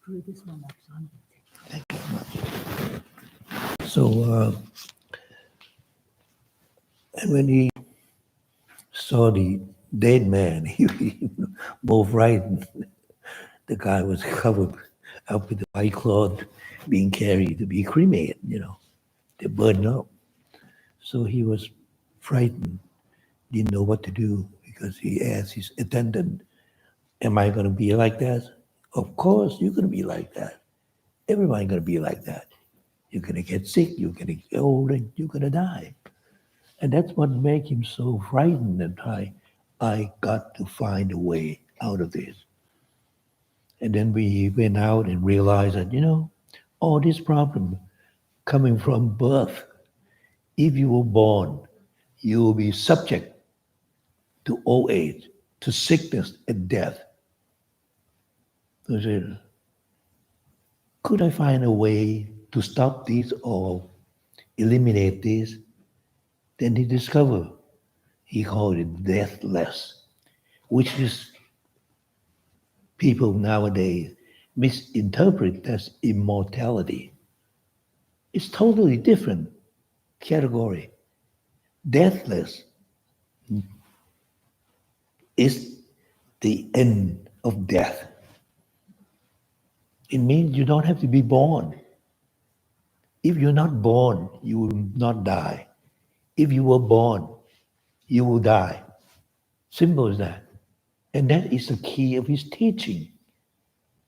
Thank you very much. So, and when he saw the dead man, he more frightened. The guy was covered up with the white cloth, being carried to be cremated, they burned up. So he was frightened, didn't know what to do because he asked his attendant, am I going to be like that? Of course, you're going to be like that. Everybody's going to be like that. You're going to get sick, you're going to get old, and you're going to die. And that's what made him so frightened and I got to find a way out of this. And then we went out and realized that, all this problem coming from birth. If you were born, you will be subject to old age, to sickness and death. So I said, could I find a way to stop this or eliminate this? Then he discovered, he called it deathless, which is people nowadays misinterpret as immortality. It's totally different category. Deathless is the end of death. It means you don't have to be born. If you're not born, you will not die. If you were born, you will die. Simple as that. And that is the key of his teaching.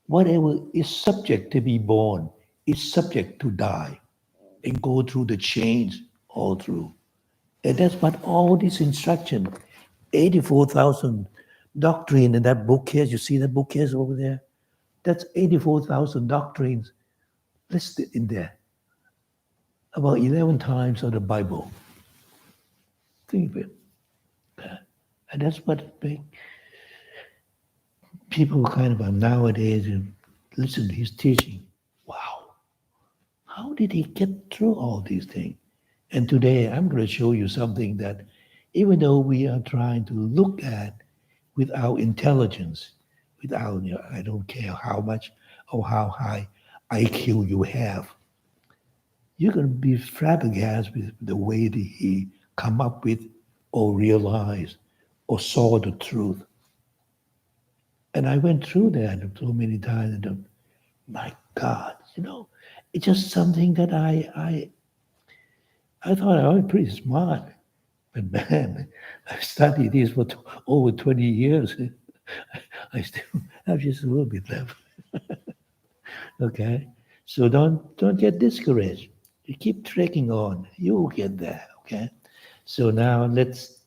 Whatever is subject to be born is subject to die and go through the chains all through. And that's what all this instruction, 84,000 doctrine in that bookcase, you see that bookcase over there? That's 84,000 doctrines listed in there. About 11 times of the Bible. Think of it. And that's what makes people kind of nowadays listen to his teaching. Wow. How did he get through all these things? And today I'm going to show you something that even though we are trying to look at with our intelligence, without, I don't care how much or how high IQ you have, you're going to be flabbergasted with the way that he come up with or realized or saw the truth. And I went through that so many times and my God, it's just something that I thought I was pretty smart. But man, I've studied this for over 20 years. I still have just a little bit left. Okay? So don't get discouraged. You keep trekking on. You will get there. Okay? So now let's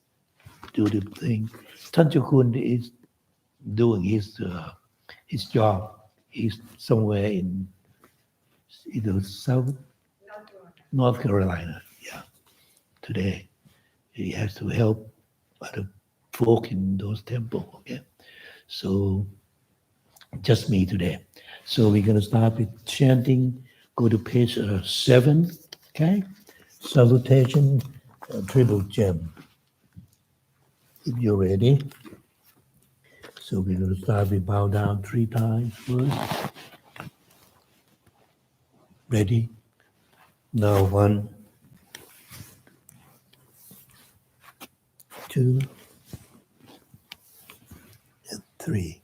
do the thing. Tanchakun is doing his job. He's somewhere in South North Carolina. Yeah, today he has to help other folk in those temples. Okay, so just me today. So we're gonna start with chanting. Go to page 7. Okay, salutation, triple gem. If you're ready. So we're going to start with bow down 3 times first. Ready? Now 1, 2, and 3.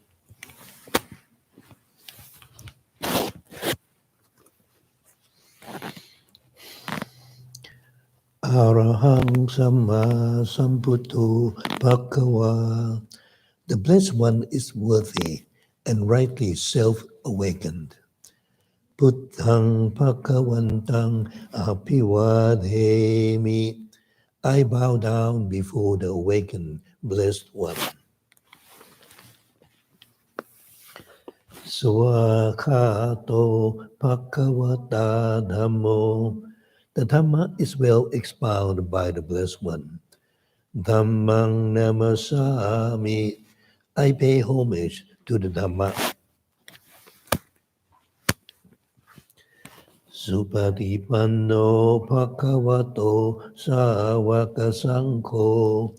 Arahang Samma Sambuddho Bhagava. The Blessed One is worthy and rightly self-awakened. Buddhang Bhagavantang Abhivadhemi. I bow down before the awakened Blessed One. Swakato Bhagavata Dhammo. The Dhamma is well expounded by the Blessed One. Dhammang Namasami. I pay homage to the Dhamma. Supatipanno Bhagavato Sāvaka Sankho.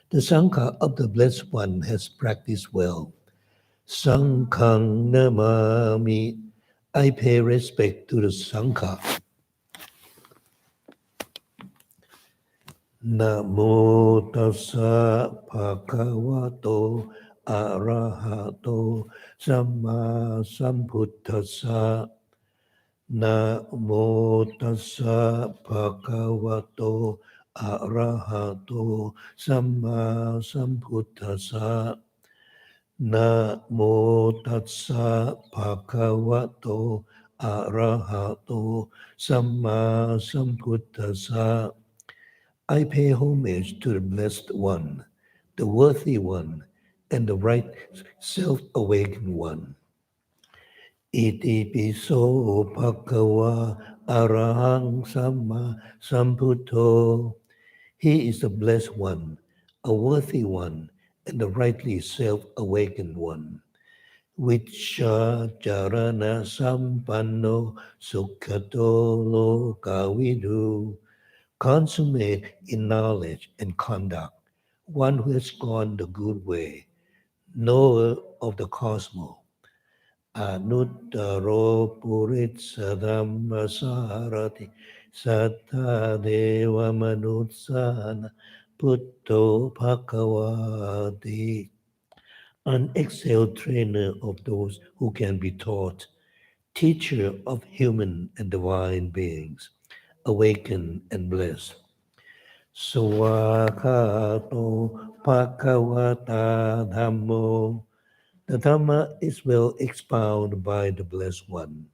The Sangha of the Blessed One has practiced well. Sanghang Namami. I pay respect to the Sangha. Namo tassa bhagavato arahato samma sambuddhassa. Namo tassa bhagavato arahato samma sambuddhassa. Namo tassa bhagavato arahato samma sambuddhassa. I pay homage to the Blessed One, the Worthy One, and the right self-awakened One. Iti piso bhagava arahang samma sambuddho. He is the Blessed One, a Worthy One, and the rightly self-awakened One. Vicharana sampanno sukhato lokavidu. Consummate in knowledge and conduct, one who has gone the good way, knower of the cosmos, Anuttaro Puritsa Dhammasarati Satta Deva Manutsana Putto Bhagavati, an excelled trainer of those who can be taught, teacher of human and divine beings, awakened and blessed. Swakato Bhagavata Dhammo. The Dhamma is well expounded by the Blessed One.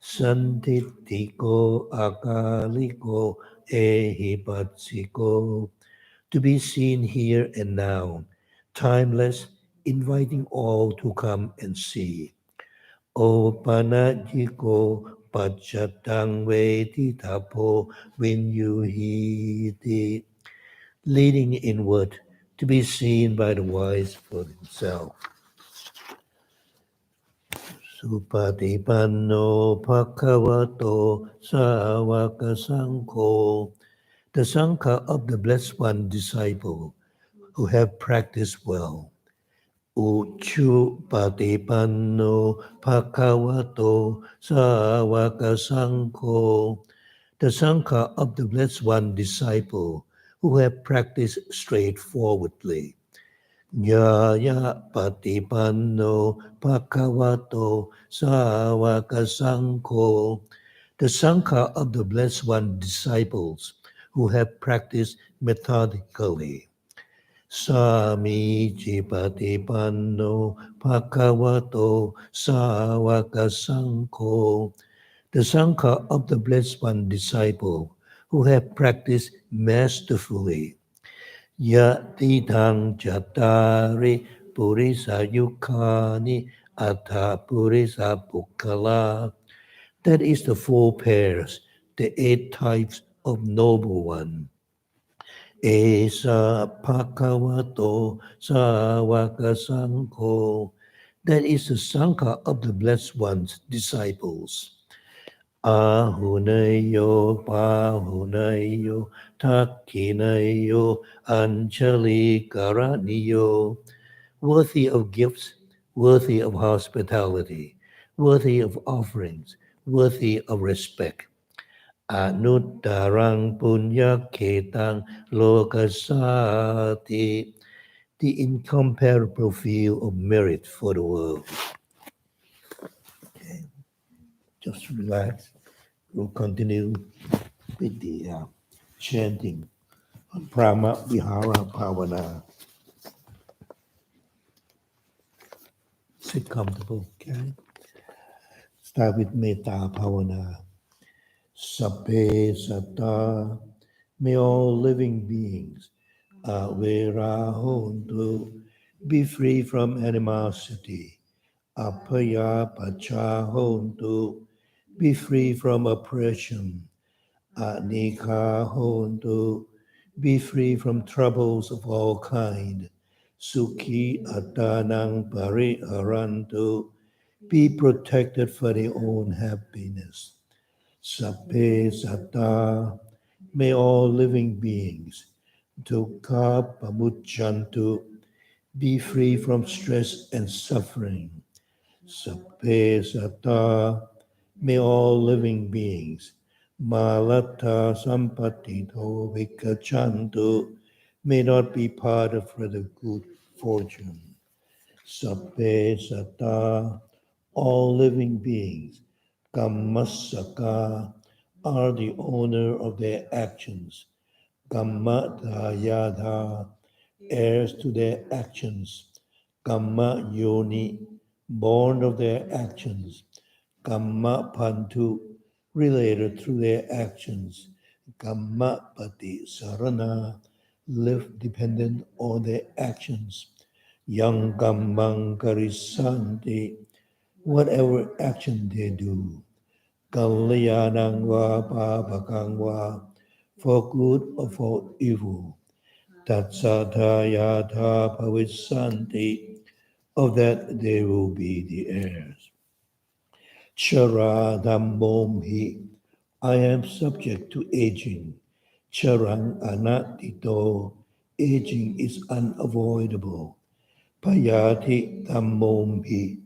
Santitiko akaliko ehipatsiko. To be seen here and now, timeless, inviting all to come and see. O panajiko pachatang veditapo vinyuhiti. Leading inward, to be seen by the wise for himself. Supatipanno Bhagavato Sāvaka Sangho. The Sangha of the Blessed One disciple who have practiced well. Uchu Patipanno Bhagavato Sāvaka Sangho. The Sangha of the Blessed One disciple who have practiced straightforwardly. Yaya Patipanno Bhagavato Sāvaka Sangho. The Sangha of the Blessed One disciples who have practiced methodically. Samiji Patipanno Bhagavato Sāvaka Sangho. The Sangha of the Blessed One disciple who have practiced masterfully. Yatitang Jatari Purisa Yukani Atha Purisa Pukala. That is the four pairs, the 8 types of noble one. Esa Pakavato Sāvaka Sangho. That is the Sangha of the Blessed One's disciples. Ahunayo, Pahunayo, Takinayo, Anjali Karaniyo, worthy of gifts, worthy of hospitality, worthy of offerings, worthy of respect. Anuttarang Punya Ketang Lokasati, the incomparable field of merit for the world. Okay. Just relax. We'll continue with the chanting on Brahma Vihara Pavana. Sit comfortable, okay? Start with Metta Pavana. Sabbe Satta, may all living beings, Avirahontu, be free from animosity. Apaya Pachahontu, be free from oppression. Anika hontu, be free from troubles of all kind. Sukhi atanang pariharantu, be protected for their own happiness. Sape sata, may all living beings, dukkha pamuchantu, be free from stress and suffering. Sape sata, May all living beings, Malata Sampatito Vikachantu, may not be part of further good fortune. Sabbe Sata, all living beings, Kammasaka, are the owner of their actions. Kammata Yadha, heirs to their actions. Kamma Yoni, born of their actions. Kamma Pantu, related through their actions. Kamma Pati Sarana, live dependent on their actions. Yang Kammang Karisanti, whatever action they do. Kalyanang va papakang va, for good or for evil. Tatsatayatha pavisanti, of that they will be the heirs. Charadambomhi, I am subject to aging. Charang anatito, aging is unavoidable. Payati dhammomhi,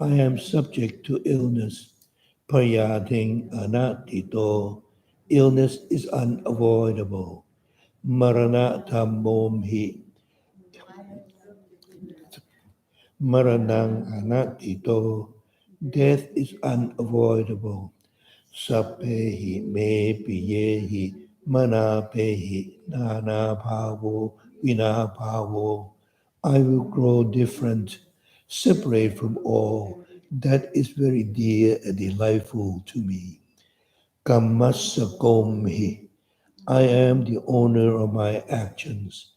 I am subject to illness. Payating anatito, illness is unavoidable. Marana dhammomhi, maranang anatito, death is unavoidable. Sapehi me piyehi manapehi nana bhavo vina bhavo. I will grow different, separate from all that is very dear and delightful to me. Kammasakomhi, I am the owner of my actions.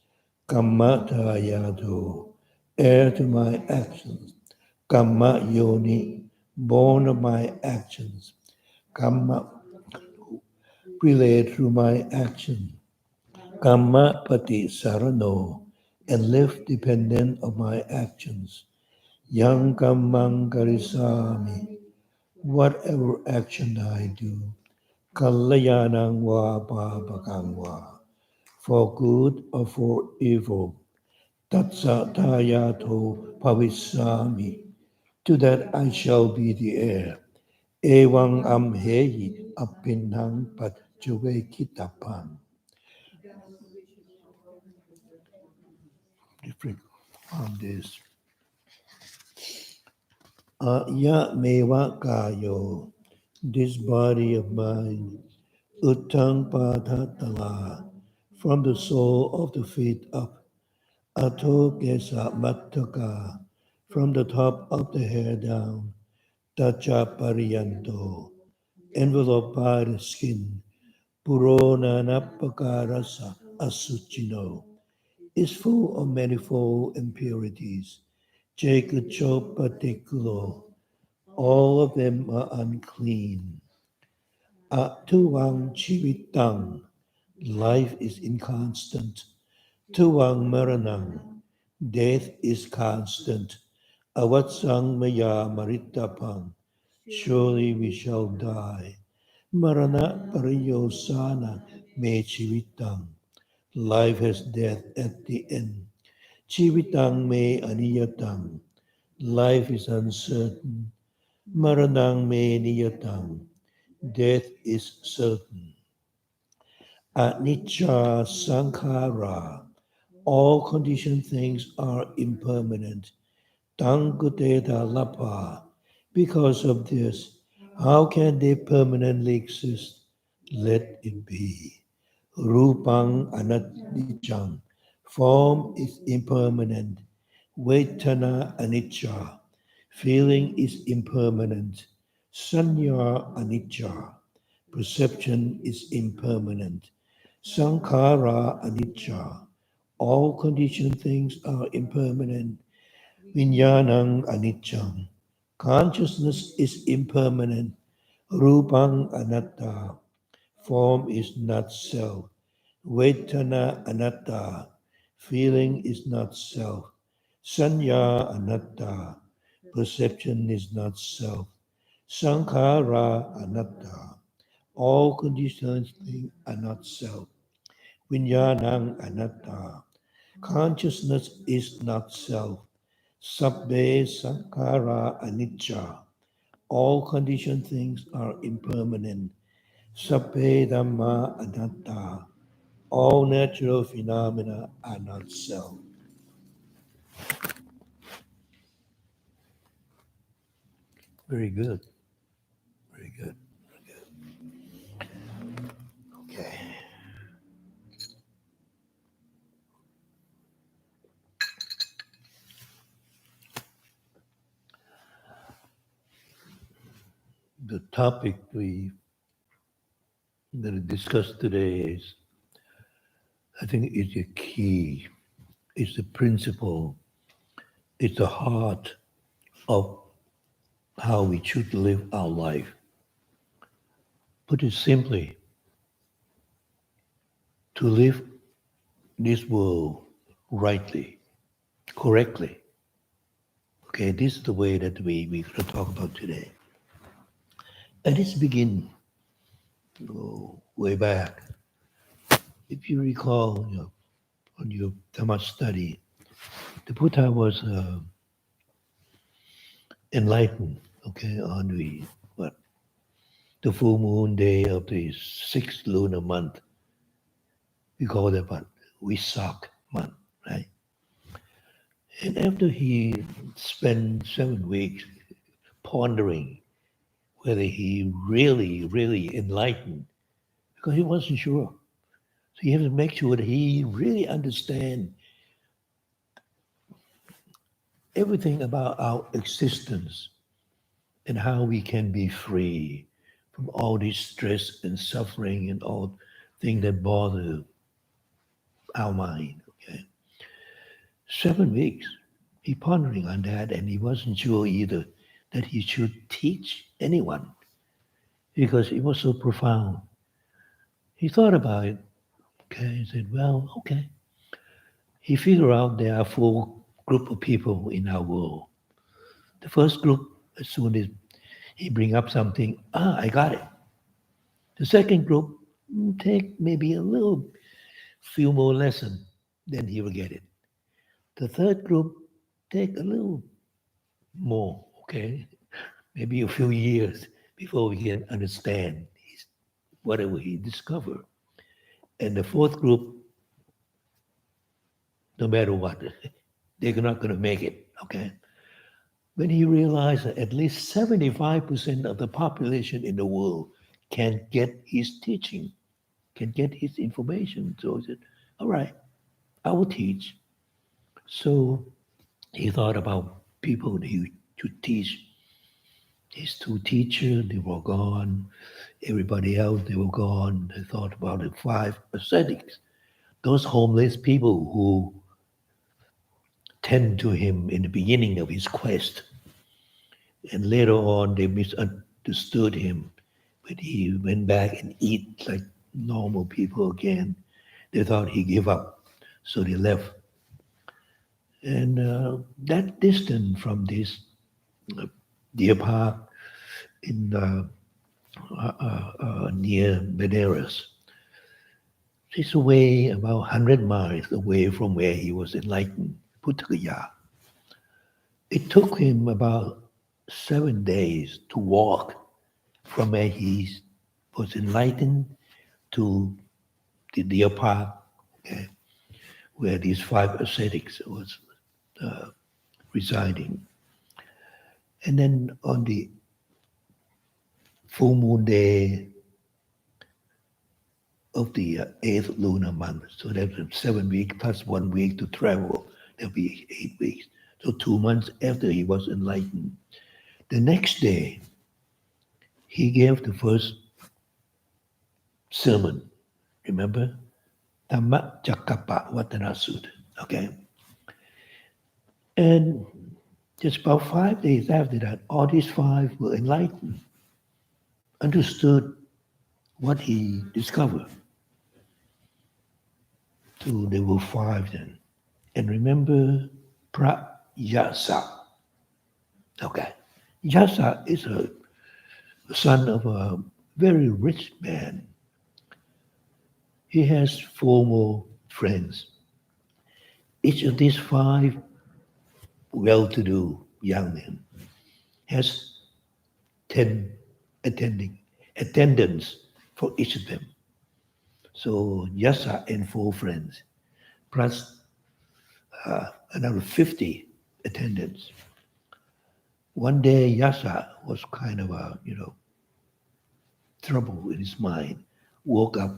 Kammata yado, heir to my actions. Kamma yoni, born of my actions. Kamma, relate through my action. Kamma pati sarano, and live dependent of my actions. Yang kammang karisami, whatever action I do. Kalayanang wa papakang wa, for good or for evil. Tatsa tayato pavisami, to that I shall be the heir. Ewang amheyi apinang pat juve kitapan. Different on this. Ya meva kayo, this body of mine, utang patatala, from the sole of the feet up, ato kesa mattaka, from the top of the hair down, tacha pariyanto, enveloped by the skin, purona napakarasa asuchino, is full of manifold impurities. Jekacho particulo, all of them are unclean. Tuwang chivitang, life is inconstant. Tuwang maranang, death is constant. Awatsang maya maritapang, surely we shall die. Marana pariyosana me chivitang, life has death at the end. Chivitang me aniyatang, life is uncertain. Maranang me niyatang, death is certain. Anicca sankhara, all conditioned things are impermanent. Tanguteta lapa, because of this, how can they permanently exist? Let it be. Rupang ananicchang, form is impermanent. Vedana anicca, feeling is impermanent. Sanya anicca, perception is impermanent. Sankhara anicca, all conditioned things are impermanent. Vinyanang aniccam, consciousness is impermanent. Rupang anatta, form is not self. Vedana anatta, feeling is not self. Sanya anatta, perception is not self. Sankhara anatta, all conditioned things are not self. Vinyanang anatta, consciousness is not self. Sabbe sankhara anicca, all conditioned things are impermanent. Sabbe dhamma anatta. All natural phenomena are not self. Very good. Very good. Okay. The topic we going to discuss today is, I think, is a key. It's the principle. It's the heart of how we should live our life. Put it simply, to live this world rightly, correctly. Okay, this is the way that we're going to talk about today. And let's begin way back. If you recall, on your Dhamma study, the Buddha was enlightened, okay, on the full moon day of the sixth lunar month. We call that what? Visak month, right? And after he spent 7 weeks pondering whether he really enlightened, because he wasn't sure. So you have to make sure that he really understands everything about our existence and how we can be free from all this stress and suffering and all things that bother our mind. Okay, 7 weeks he pondering on that, and he wasn't sure either that he should teach anyone because it was so profound. He thought about it. Okay, he said, "Well, okay." He figured out there are four group of people in our world. The first group, as soon as he bring up something, I got it. The second group take maybe a little few more lessons, then he will get it. The third group take a little more, okay, maybe a few years before we can understand whatever he discovered. And the fourth group, no matter what, they're not going to make it, okay. When he realized that at least 75% of the population in the world can get his teaching, can get his information. So he said, all right, I will teach. So he thought about people that he should teach. His two teachers, they were gone. Everybody else, they were gone. They thought about the five ascetics, those homeless people who tend to him in the beginning of his quest. And later on, they misunderstood him. When he went back and eat like normal people again, they thought he gave up. So they left. And that distance from this deer park in near Benares, it's away about 100 miles away from where he was enlightened, Puttagaya. It took him about 7 days to walk from where he was enlightened to the deer park, okay, where these five ascetics was residing. And then on the full moon day of the eighth lunar month, so that's 7 weeks plus 1 week to travel, there'll be 8 weeks. So 2 months after he was enlightened, the next day he gave the first sermon. Remember? Dhamma Cakkappa Vatana Sutta. Okay? And just about 5 days after that, all these five were enlightened, understood what he discovered. So there were five then. And remember Prayasa. Okay. Yasa is a son of a very rich man. He has four more friends. Each of these five well-to-do young men has 10 attendants for each of them. So Yasa and 4 friends, plus another 50 attendants. One day Yasa was kind of trouble in his mind, woke up,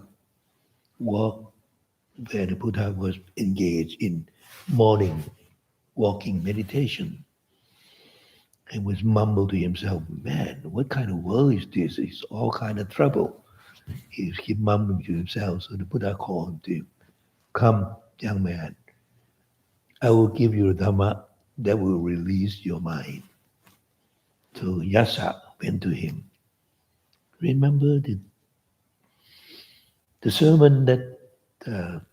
walked where the Buddha was engaged in morning walking meditation, and was mumbled to himself, man, what kind of world is this? It's all kind of trouble. He mumbling to himself. So the Buddha called him to come, young man. I will give you a Dhamma that will release your mind. So Yasa went to him. Remember the sermon that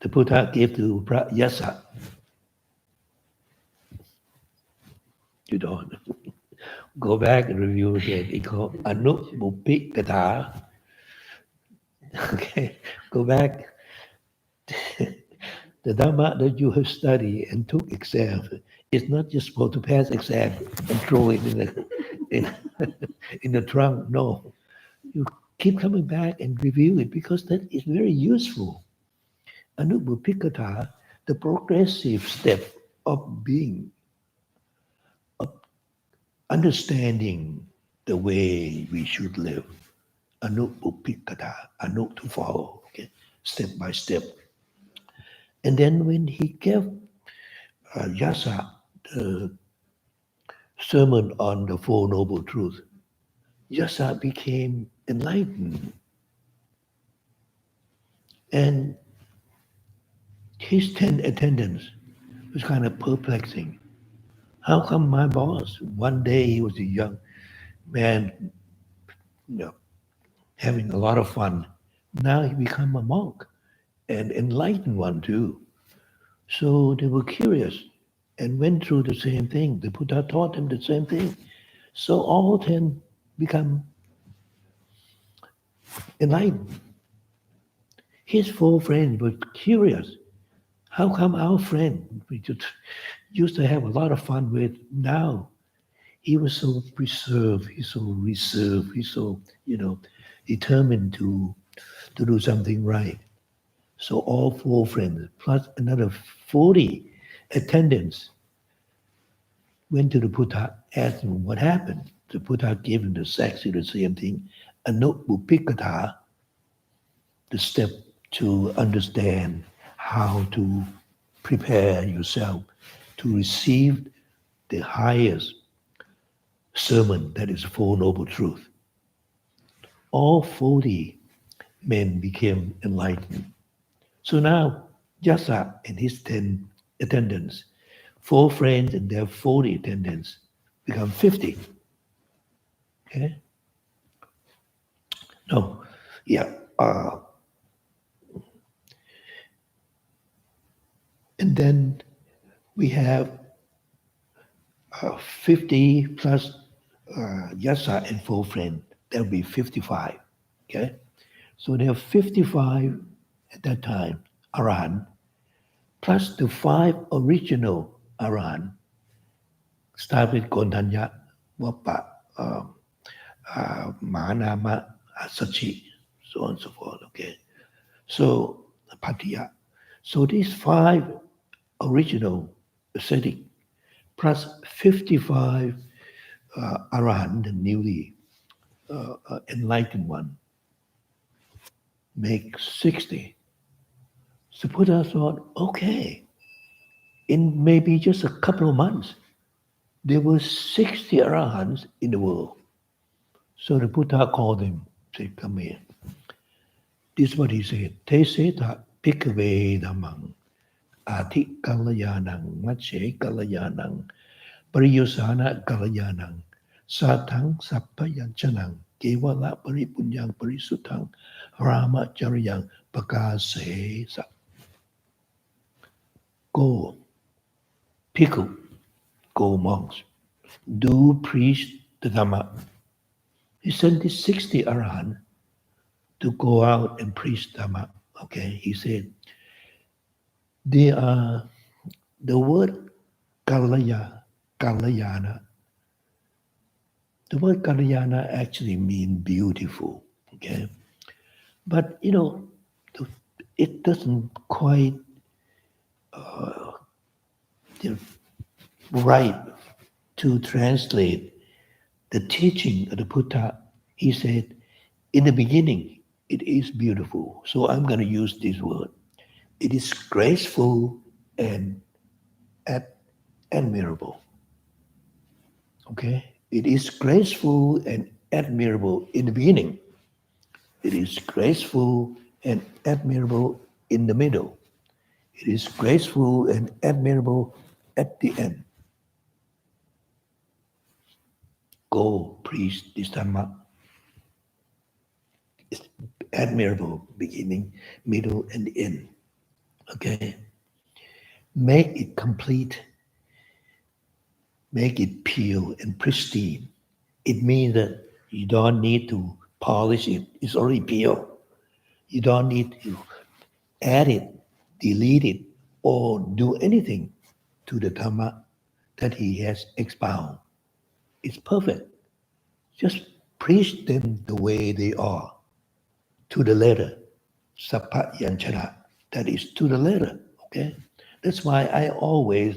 the Buddha gave to Yasa? You don't. Go back and review again. It's called Anubhupi. Okay, go back. The Dhamma that you have studied and took exam is not just supposed to pass exam and throw it in, in the trunk. No, you keep coming back and review it because that is very useful. Anubhutikata, the progressive step of being, of understanding the way we should live. Anubhutikata, anu to follow, okay, step by step. And then when he gave Yasa the sermon on the Four Noble Truths, Yasa became enlightened. And his 10 attendants was kind of perplexing. How come my boss, one day he was a young man, you know, having a lot of fun. Now he become a monk and enlightened one too. So they were curious and went through the same thing. The Buddha taught them the same thing. So all 10 become enlightened. His 4 friends were curious. How come our friend we just used to have a lot of fun with now? He was so preserved, he's so reserved, he's so, determined to do something right. So all 4 friends, plus another 40 attendants, went to the Buddha, asked him what happened. The Buddha gave him exactly the same thing, Anubhutikata, the step to understand how to prepare yourself to receive the highest sermon, that is Four Noble Truths. All 40 men became enlightened. So now Yasa and his 10 attendants, 4 friends and their 40 attendants become 50. Okay? No, yeah. And then we have 50 plus Yasa and 4 friends. That will be 55. Okay? So there are 55 at that time, Arahant, plus the 5 original Arahant, start with Gondanya, Wapa, Mahanama, Sachi, so on and so forth. Okay? So, Patiya. So these 5 original ascetic plus 55 Arahant, the newly enlightened one, make 60. So Buddha thought, okay, in maybe just a couple of months, there were 60 Arahants in the world. So the Buddha called him, said, come here. This is what he said. Te seta pikave dhammang ati kalayanang mache kalayanang pariyusana kalayanang satang sappayanchanang kevala paripunyang parisutang rama charayang pakase sa. Go, Piku, go monks, do preach the Dhamma. He sent these 60 Arahant to go out and preach Dhamma. Okay, he said, they are the word Kalayana The word Kalyana actually means beautiful. Okay, but it doesn't quite you know, right to translate the teaching of the Buddha. He said, in the beginning, it is beautiful. So I'm going to use this word. It is graceful and ad- admirable. Okay? It is graceful and admirable in the beginning. It is graceful and admirable in the middle. It is graceful and admirable at the end. Go preach this Dhamma. It's admirable beginning, middle, and end. Okay? Make it complete, make it pure and pristine. It means that you don't need to polish it. It's already pure. You don't need to add it, delete it, or do anything to the Dhamma that he has expounded. It's perfect. Just preach them the way they are, to the letter. Sappa Yanchara. That is to the letter. Okay? That's why I always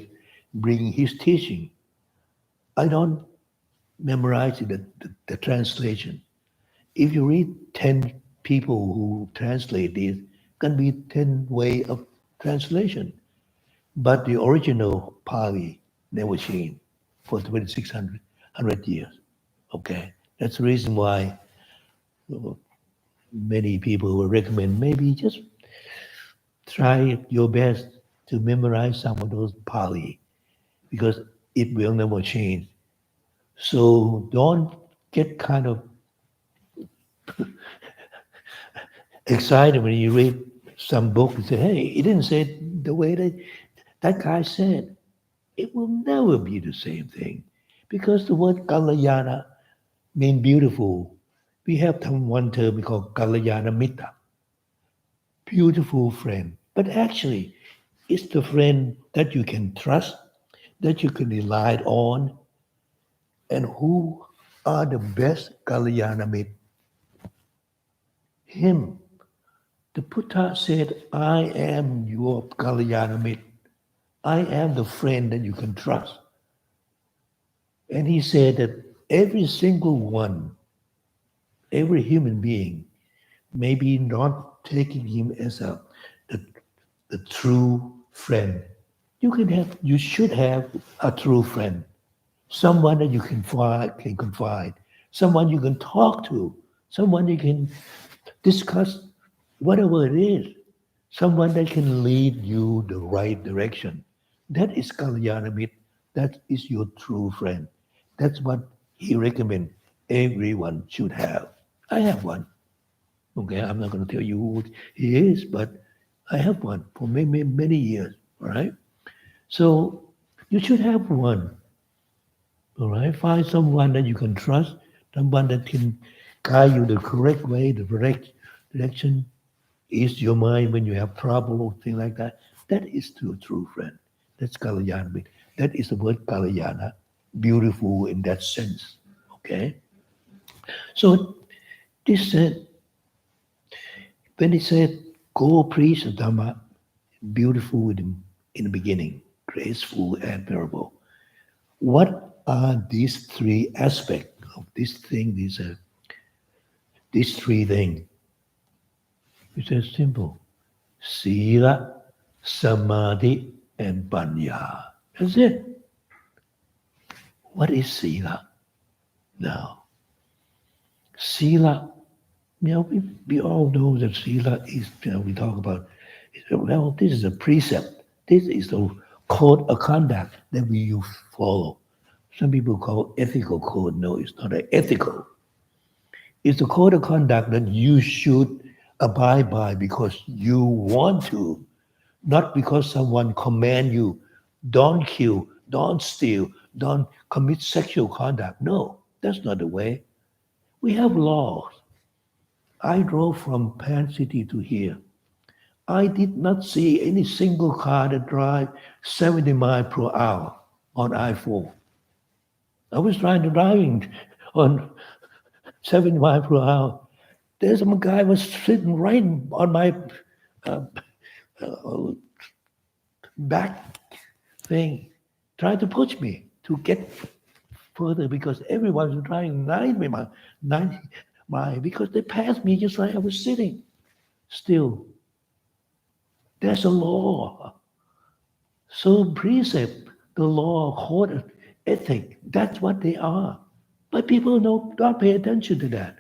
bring his teaching. I don't memorize the translation. If you read 10 people who translate this, can be 10 way of translation. But the original Pali never changed for 2,600 years. Okay, that's the reason why many people will recommend maybe just try your best to memorize some of those Pali because it will never change. So don't get kind of excited when you read some book and say, hey, he didn't say it the way that guy said. It will never be the same thing because the word Kalayana means beautiful. We have one term we call Kalayana Mitta, beautiful friend. But actually, it's the friend that you can trust, that you can rely on, and who are the best Kalyana Mitta? Him. The Buddha said, I am your Kalyana Mitta. I am the friend that you can trust. And he said that every single one, every human being, maybe not taking him as the, the true friend. You should have a true friend, someone that you can confide, someone you can talk to, someone you can discuss whatever it is, someone that can lead you the right direction. That is Kalyanamit. That is your true friend. That's what he recommends everyone should have. I have one. Okay, I'm not going to tell you who he is, but I have one for many years. All right. So you should have one. All right. Find someone that you can trust, someone that can guide you the correct way, the correct direction, ease your mind when you have trouble or things like that. That is to a true friend. That's Kalyana. That is the word Kalyana, beautiful in that sense. Okay. So this said, when he said, go preach the Dhamma, beautiful in the beginning, graceful, admirable. What are these three aspects of this thing, these three things? It's as simple. Sila, Samadhi, and Panya. That's it. What is Sila? Now, Sila, we all know that Sila is, we talk about, well, this is a precept. This is the code of conduct that we follow. Some people call ethical code. No, it's not an ethical. It's a code of conduct that you should abide by because you want to, not because someone command you, don't kill, don't steal, don't commit sexual conduct. No, that's not the way. We have laws. I drove from Pan City to here. I did not see any single car that drive 70 miles per hour on I-4. I was trying to driving on 70 miles per hour. There's some guy was sitting right on my uh, uh, back thing, trying to push me to get further because everyone was driving 90 miles because they passed me just like I was sitting. Still, there's a law. So precept, the law, code, ethic, that's what they are. But people don't pay attention to that.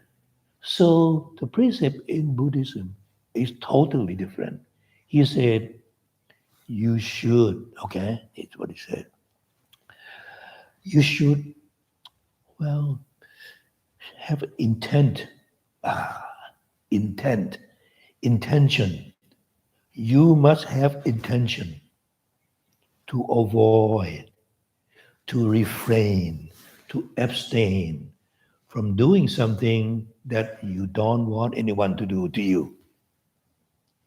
So the precept in Buddhism is totally different. He said, you should, okay, it's what he said. You should, well, have intent, intent, intention. You must have intention to avoid, to refrain, to abstain from doing something that you don't want anyone to do to you.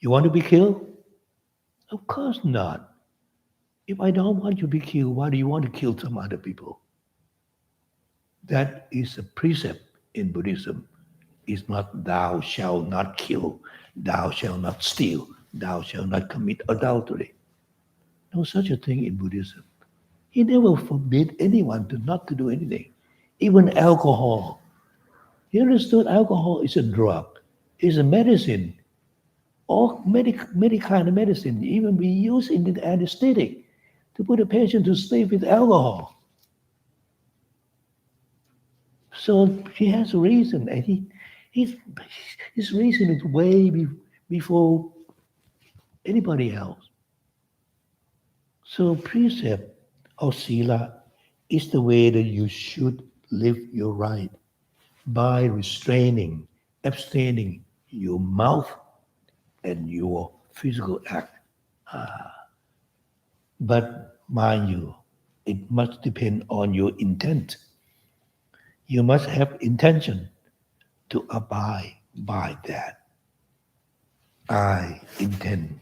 You want to be killed? Of course not. If I don't want you to be killed, why do you want to kill some other people? That is a precept in Buddhism. It's not thou shalt not kill, thou shalt not steal, thou shalt not commit adultery. No such a thing in Buddhism. He never forbid anyone to not to do anything. Even alcohol. He understood alcohol is a drug, is a medicine. All many kind of medicine, even be used in the anesthetic to put a patient to sleep with alcohol. So he has a reason, and his reason is way before anybody else. So precept of sila is the way that you should live your right by restraining, abstaining your mouth and your physical act. But mind you, it must depend on your intent. You must have intention to abide by that. I intend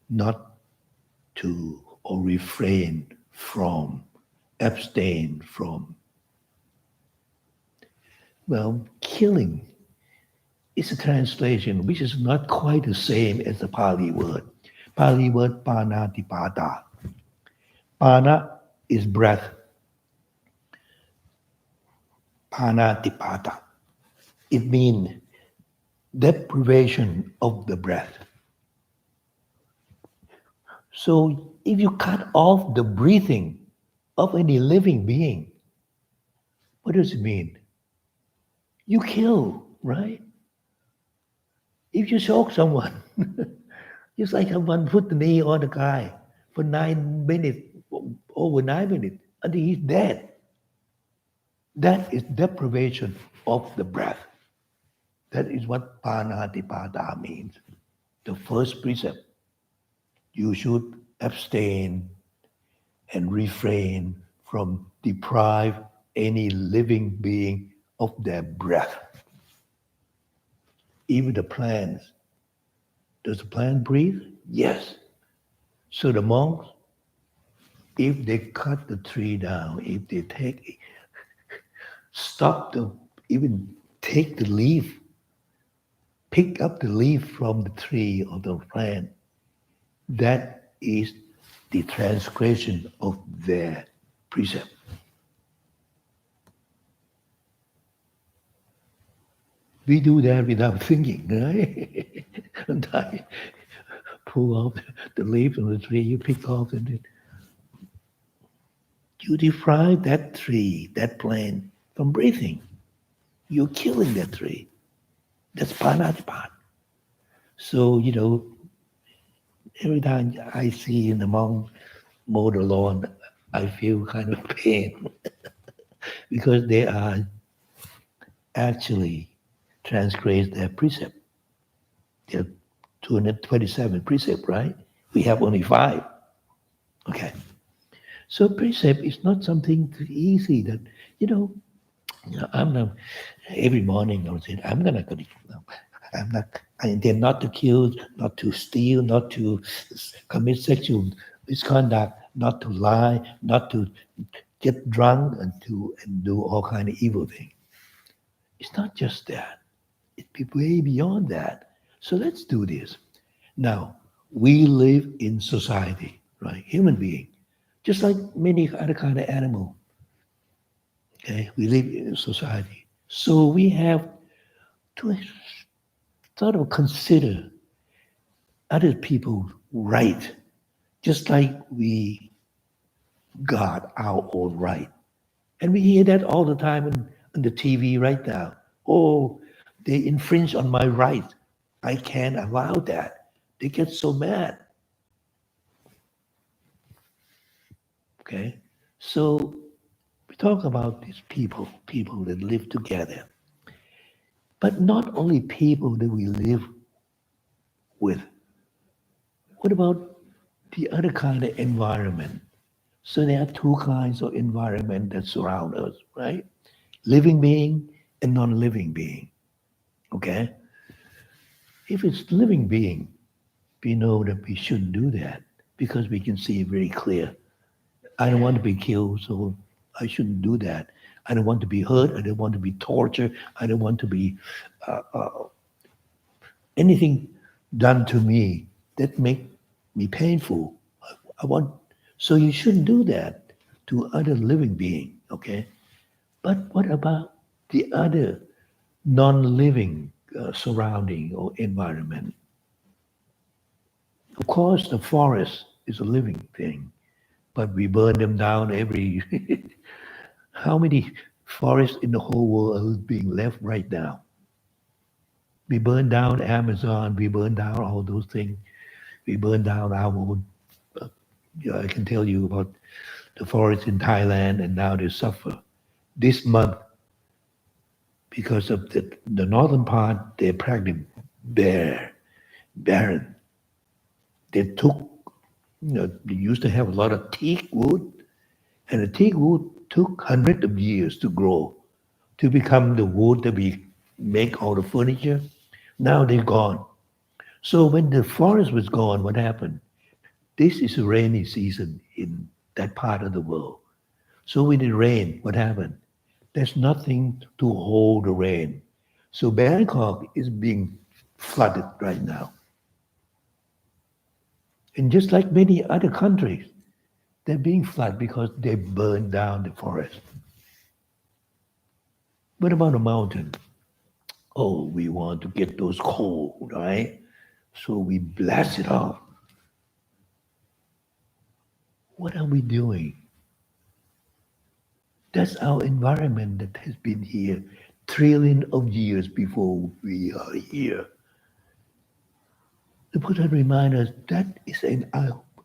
not to or refrain from, abstain from. Well, killing is a translation which is not quite the same as the Pali word. Pali word panatipada. Pana is breath. Panatipada. It means deprivation of the breath. So if you cut off the breathing of any living being, what does it mean? You kill, right? If you choke someone, just like someone put the knee on the guy for 9 minutes, over 9 minutes, until he's dead. That is deprivation of the breath. That is what panatipada means. The first precept. You should abstain and refrain from deprive any living being of their breath. Even the plants. Does the plant breathe? Yes. So the monks, if they cut the tree down, if they even take the leaf, pick up the leaf from the tree or the plant, that is the transgression of their precept. We do that without thinking, right? And I pull off the leaf from the tree, you pick off, and then you deprive that tree, that plant, from breathing. You're killing that tree. That's panatipat. So, every time I see the monk mow the lawn, I feel kind of pain because they are actually transgress their precept. There are 227 precept, right? We have only 5. Okay. So precept is not something easy that, I'm not, every morning I would say, I intend not to kill, not to steal, not to commit sexual misconduct, not to lie, not to get drunk and do all kind of evil things. It's not just that. It's way beyond that. So let's do this. Now, we live in society, right? Human being, just like many other kind of animal. Okay, we live in a society. So we have to sort of consider other people's right, just like we got our own right. And we hear that all the time on the TV right now. Oh, they infringe on my right. I can't allow that. They get so mad. Okay? So we talk about these people that live together. But not only people that we live with. What about the other kind of environment? So there are two kinds of environment that surround us, right? Living being and non-living being. Okay? If it's living being, we know that we shouldn't do that because we can see it very clear. I don't want to be killed, so I shouldn't do that. I don't want to be hurt. I don't want to be tortured. I don't want to be anything done to me that make me painful. I want so you shouldn't do that to other living being. Okay, but what about the other non-living surrounding or environment? Of course, the forest is a living thing, but we burn them down every. How many forests in the whole world are being left right now? We burn down Amazon, we burn down all those things, we burn down our own. I can tell you about the forests in Thailand, and now they suffer. This month, because of the northern part, they're practically bare, barren. They took, they used to have a lot of teak wood, and the teak wood took hundreds of years to grow to become the wood that we make all the furniture. Now they're gone. So when the forest was gone, what happened? This is a rainy season in that part of the world. So when it rained, what happened? There's nothing to hold the rain. So Bangkok is being flooded right now. And just like many other countries, they're being flooded because they burned down the forest. What about the mountain? Oh, we want to get those coal, right? So we blast it off. What are we doing? That's our environment that has been here trillion of years before we are here. The Buddha reminds us that is an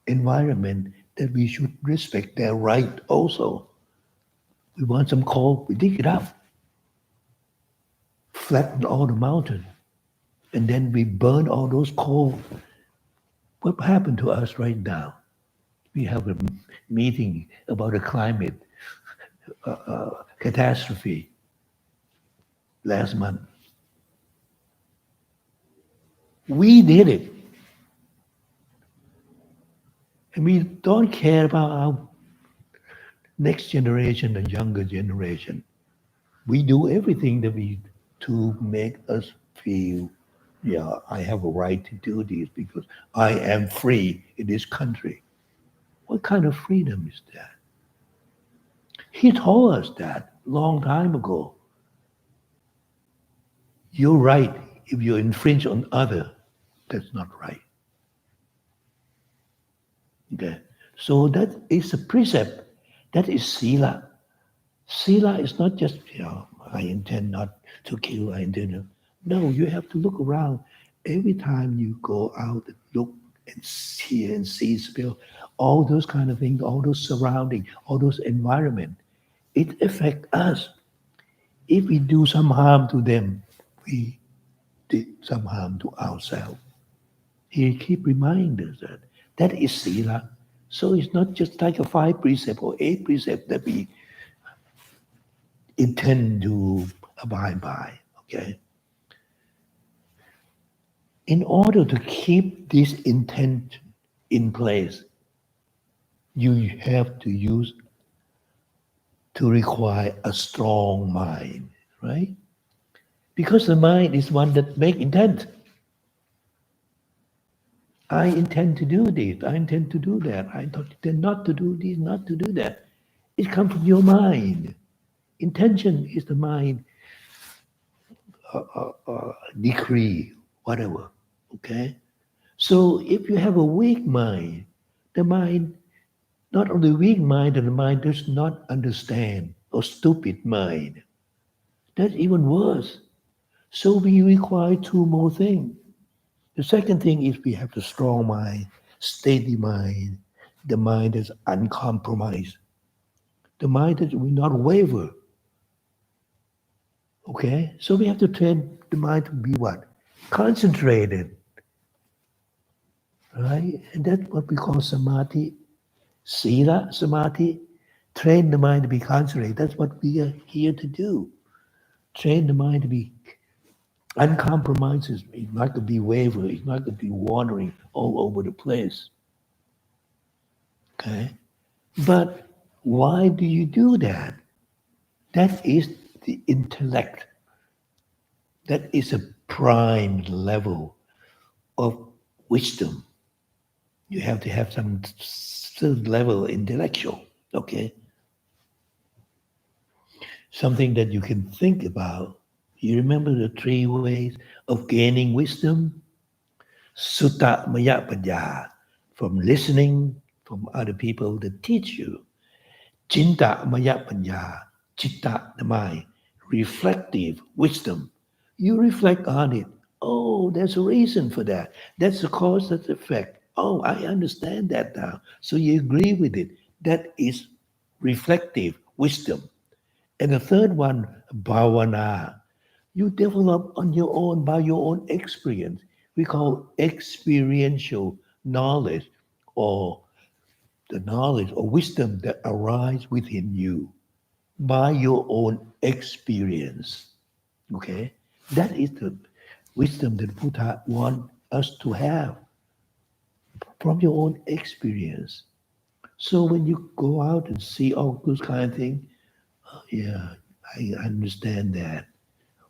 environment that we should respect their right also. We want some coal, we dig it up, flatten all the mountain, and then we burn all those coal. What happened to us right now? We have a meeting about a climate catastrophe last month. We did it. And we don't care about our next generation and younger generation. We do everything that we to make us feel, yeah, I have a right to do this because I am free in this country. What kind of freedom is that? He told us that long time ago. You're right if you infringe on other. That's not right. Okay. So that is a precept. That is sila. Sila is not just, I intend not to kill, I intend to. No, you have to look around. Every time you go out and look and hear and see, smell, all those kind of things, all those surrounding, all those environment, it affects us. If we do some harm to them, we did some harm to ourselves. He keep reminding us that that is sila. So it's not just like a 5 precept or 8 precept that we intend to abide by. Okay. In order to keep this intent in place, you have to use to require a strong mind, right? Because the mind is one that make intent. I intend to do this. I intend to do that. I intend not to do this, not to do that. It comes from your mind. Intention is the mind decree, whatever. Okay? So if you have a weak mind, the mind, not only weak mind, the mind does not understand, or stupid mind. That's even worse. So we require two more things. The second thing is we have the strong mind, steady mind, the mind that's uncompromised, the mind that will not waver. Okay? So we have to train the mind to be what? Concentrated, right? And that's what we call samadhi, sila, samadhi. Train the mind to be concentrated. That's what we are here to do. Train the mind to be uncompromised. It's not going to be waver. It's not going to be wandering all over the place. Okay? But why do you do that? That is the intellect. That is a prime level of wisdom. You have to have some certain level intellectual, okay? Something that you can think about. You remember the three ways of gaining wisdom? Sutta maya panya, from listening from other people that teach you. Cinta maya panya, citta the mind, reflective wisdom. You reflect on it. Oh, there's a reason for that. That's the cause, that's the effect. Oh, I understand that now. So you agree with it. That is reflective wisdom. And the third one, bhavana. You develop on your own by your own experience. We call experiential knowledge, or the knowledge or wisdom that arises within you by your own experience. Okay? That is the wisdom that Buddha wants us to have from your own experience. So when you go out and see all those kind of things, yeah, I understand that.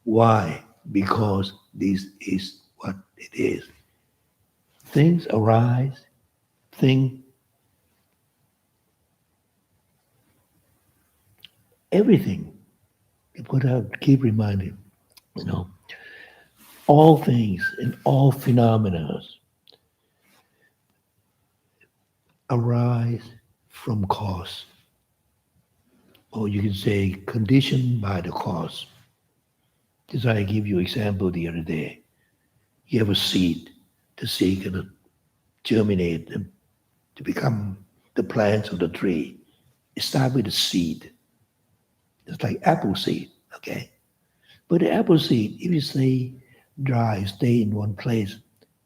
Why? Because this is what it is. Things arise, things, everything. Buddha keep reminding, you know, all things and all phenomena arise from cause, or you can say conditioned by the cause. Just I give you example the other day. You have a seed. The seed gonna germinate and to become the plants of the tree. It starts with a seed. It's like apple seed, okay? But the apple seed, if you stay dry, stay in one place,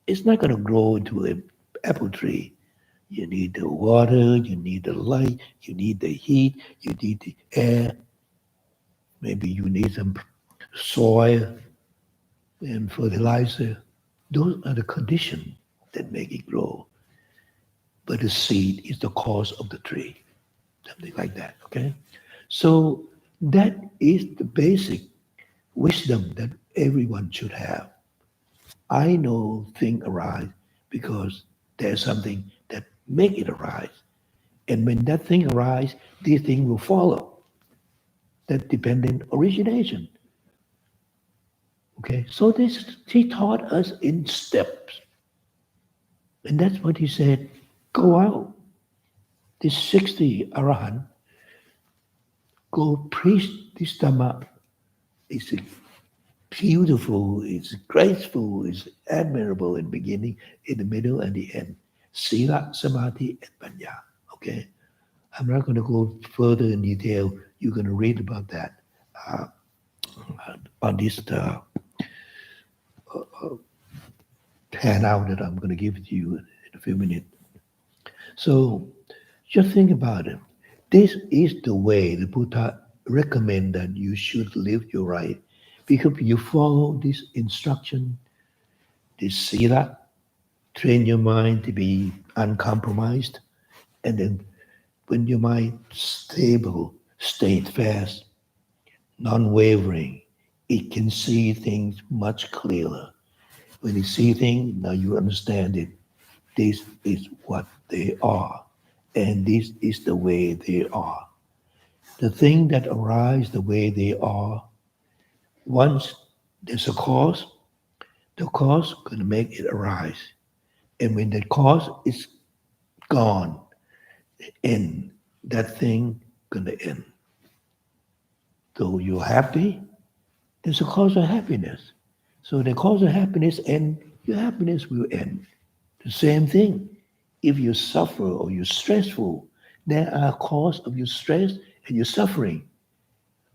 it's not gonna grow into an apple tree. You need the water, you need the light, you need the heat, you need the air. Maybe you need some soil and fertilizer. Those are the conditions that make it grow. But the seed is the cause of the tree, something like that, okay? So that is the basic wisdom that everyone should have. I know things arise because there's something that make it arise. And when that thing arises, this thing will follow. That dependent origination. Okay, so this he taught us in steps. And that's what he said, go out. This 60 Arahant, go preach this Dhamma. It's beautiful, it's graceful, it's admirable in the beginning, in the middle, and the end. Sila, Samadhi, and Panya. Okay? I'm not going to go further in detail. You're going to read about that uh, on this handout that I'm going to give to you in a few minutes. So just think about it. This is the way the Buddha recommend that you should live your life. Because you follow this instruction, this sila, train your mind to be uncompromised, and then when your mind stable, steadfast, non-wavering. It can see things much clearer. When you see things, now you understand it. This is what they are, and this is the way they are. The thing that arise the way they are, once there's a cause, the cause gonna make it arise. And when the cause is gone, end, that thing gonna end. So you're happy, there's a cause of happiness. So the cause of happiness end, your happiness will end. The same thing. If you suffer or you're stressful, there are cause of your stress and your suffering.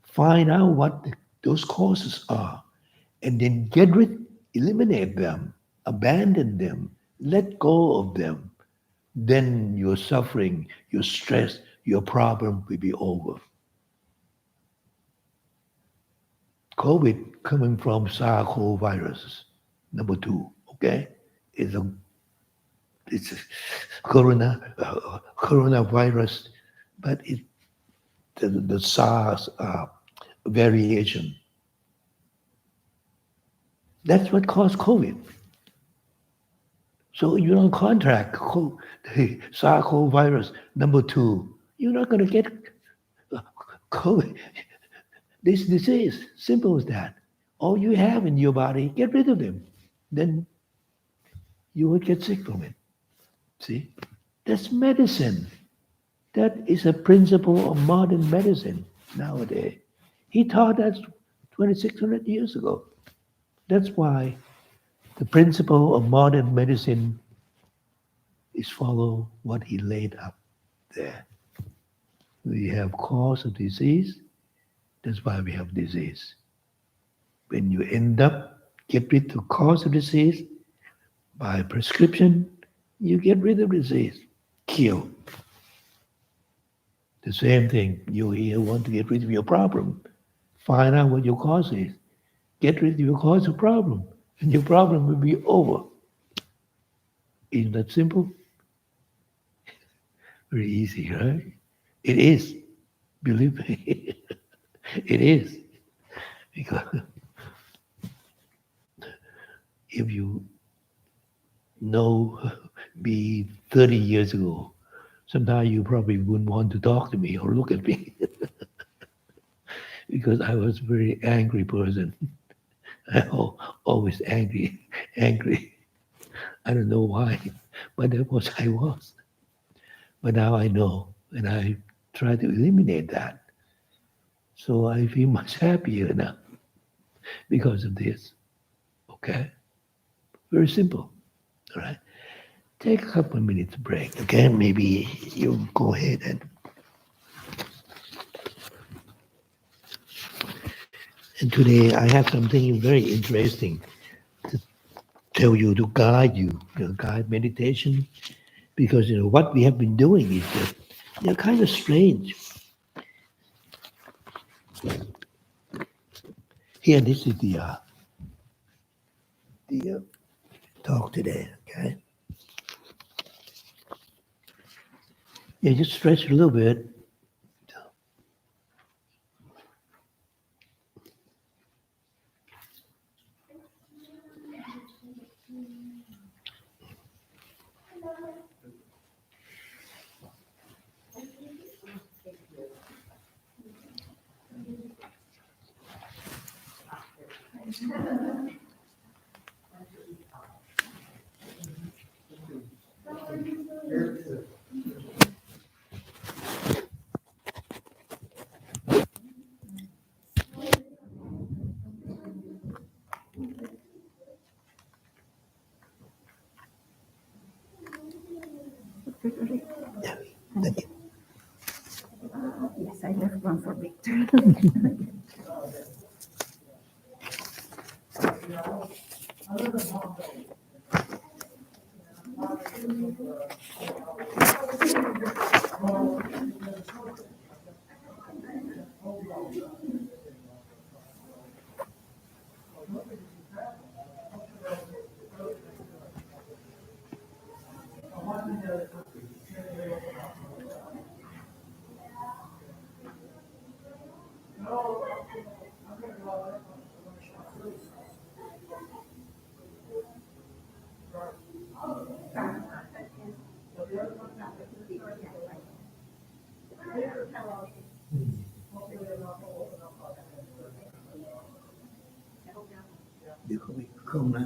Find out what those causes are and then get rid, eliminate them, abandon them, let go of them. Then your suffering, your stress, your problem will be over. COVID coming from SARS-CoV virus, number two, okay? It's a it's a coronavirus, but the SARS variation. That's what caused COVID. So you don't contract the SARS-CoV virus number two. You're not going to get COVID, this disease. Simple as that. All you have in your body, get rid of them. Then you will get sick from it. See? That's medicine. That is a principle of modern medicine nowadays. He taught that 2,600 years ago. That's why the principle of modern medicine is follow what he laid up there. We have cause of disease. That's why we have disease. When you end up get rid of cause of disease by prescription, you get rid of disease. Kill. The same thing. You here want to get rid of your problem. Find out what your cause is. Get rid of your cause of problem, and your problem will be over. Isn't that simple? Very easy, right? It is. Believe me, it is. Because if you know me 30 years ago, sometimes you probably wouldn't want to talk to me or look at me because I was a very angry person. I always angry, angry. I don't know why, but that was I was. But now I know, and I try to eliminate that. So I feel much happier now because of this. Okay? Very simple. All right? Take a couple of minutes break. Okay? Maybe you go ahead and today I have something very interesting to tell you to guide you, guide meditation, because what we have been doing is that they're kind of strange. Here, this is the talk today. Okay, yeah, just stretch a little bit. Yeah, thank you. Yes, I left one for Victor. देखो भाई कम ना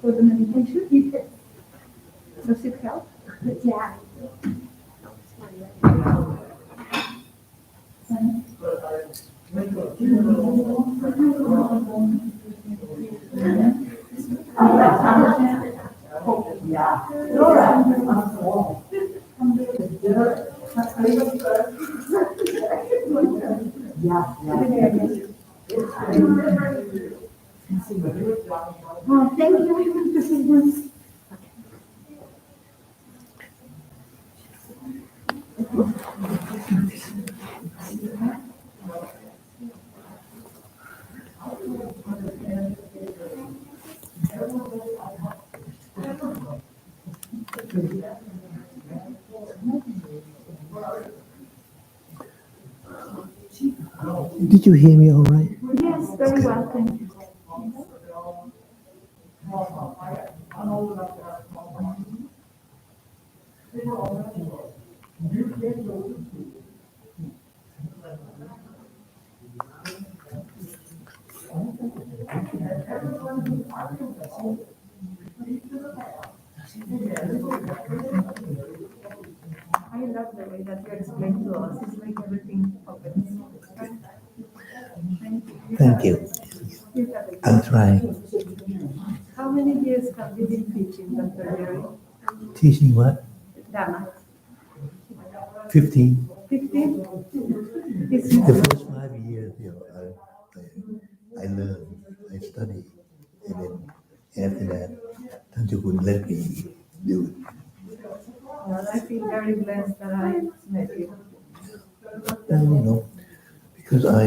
For the meditation, does it help? Yeah. Oh, thank you. Did you hear me all right? Yes, very well, thank you. I love the way that you explain to us. It's like everything opens. Thank you. You have it. I'll try. How many years have you been teaching, Dr. Jerry? Teaching what? Dana. 15. 15? It's The first 5 years, I learned, I studied, and then after that, Tanju would let me do it. well, I feel very blessed that I met you. No, because I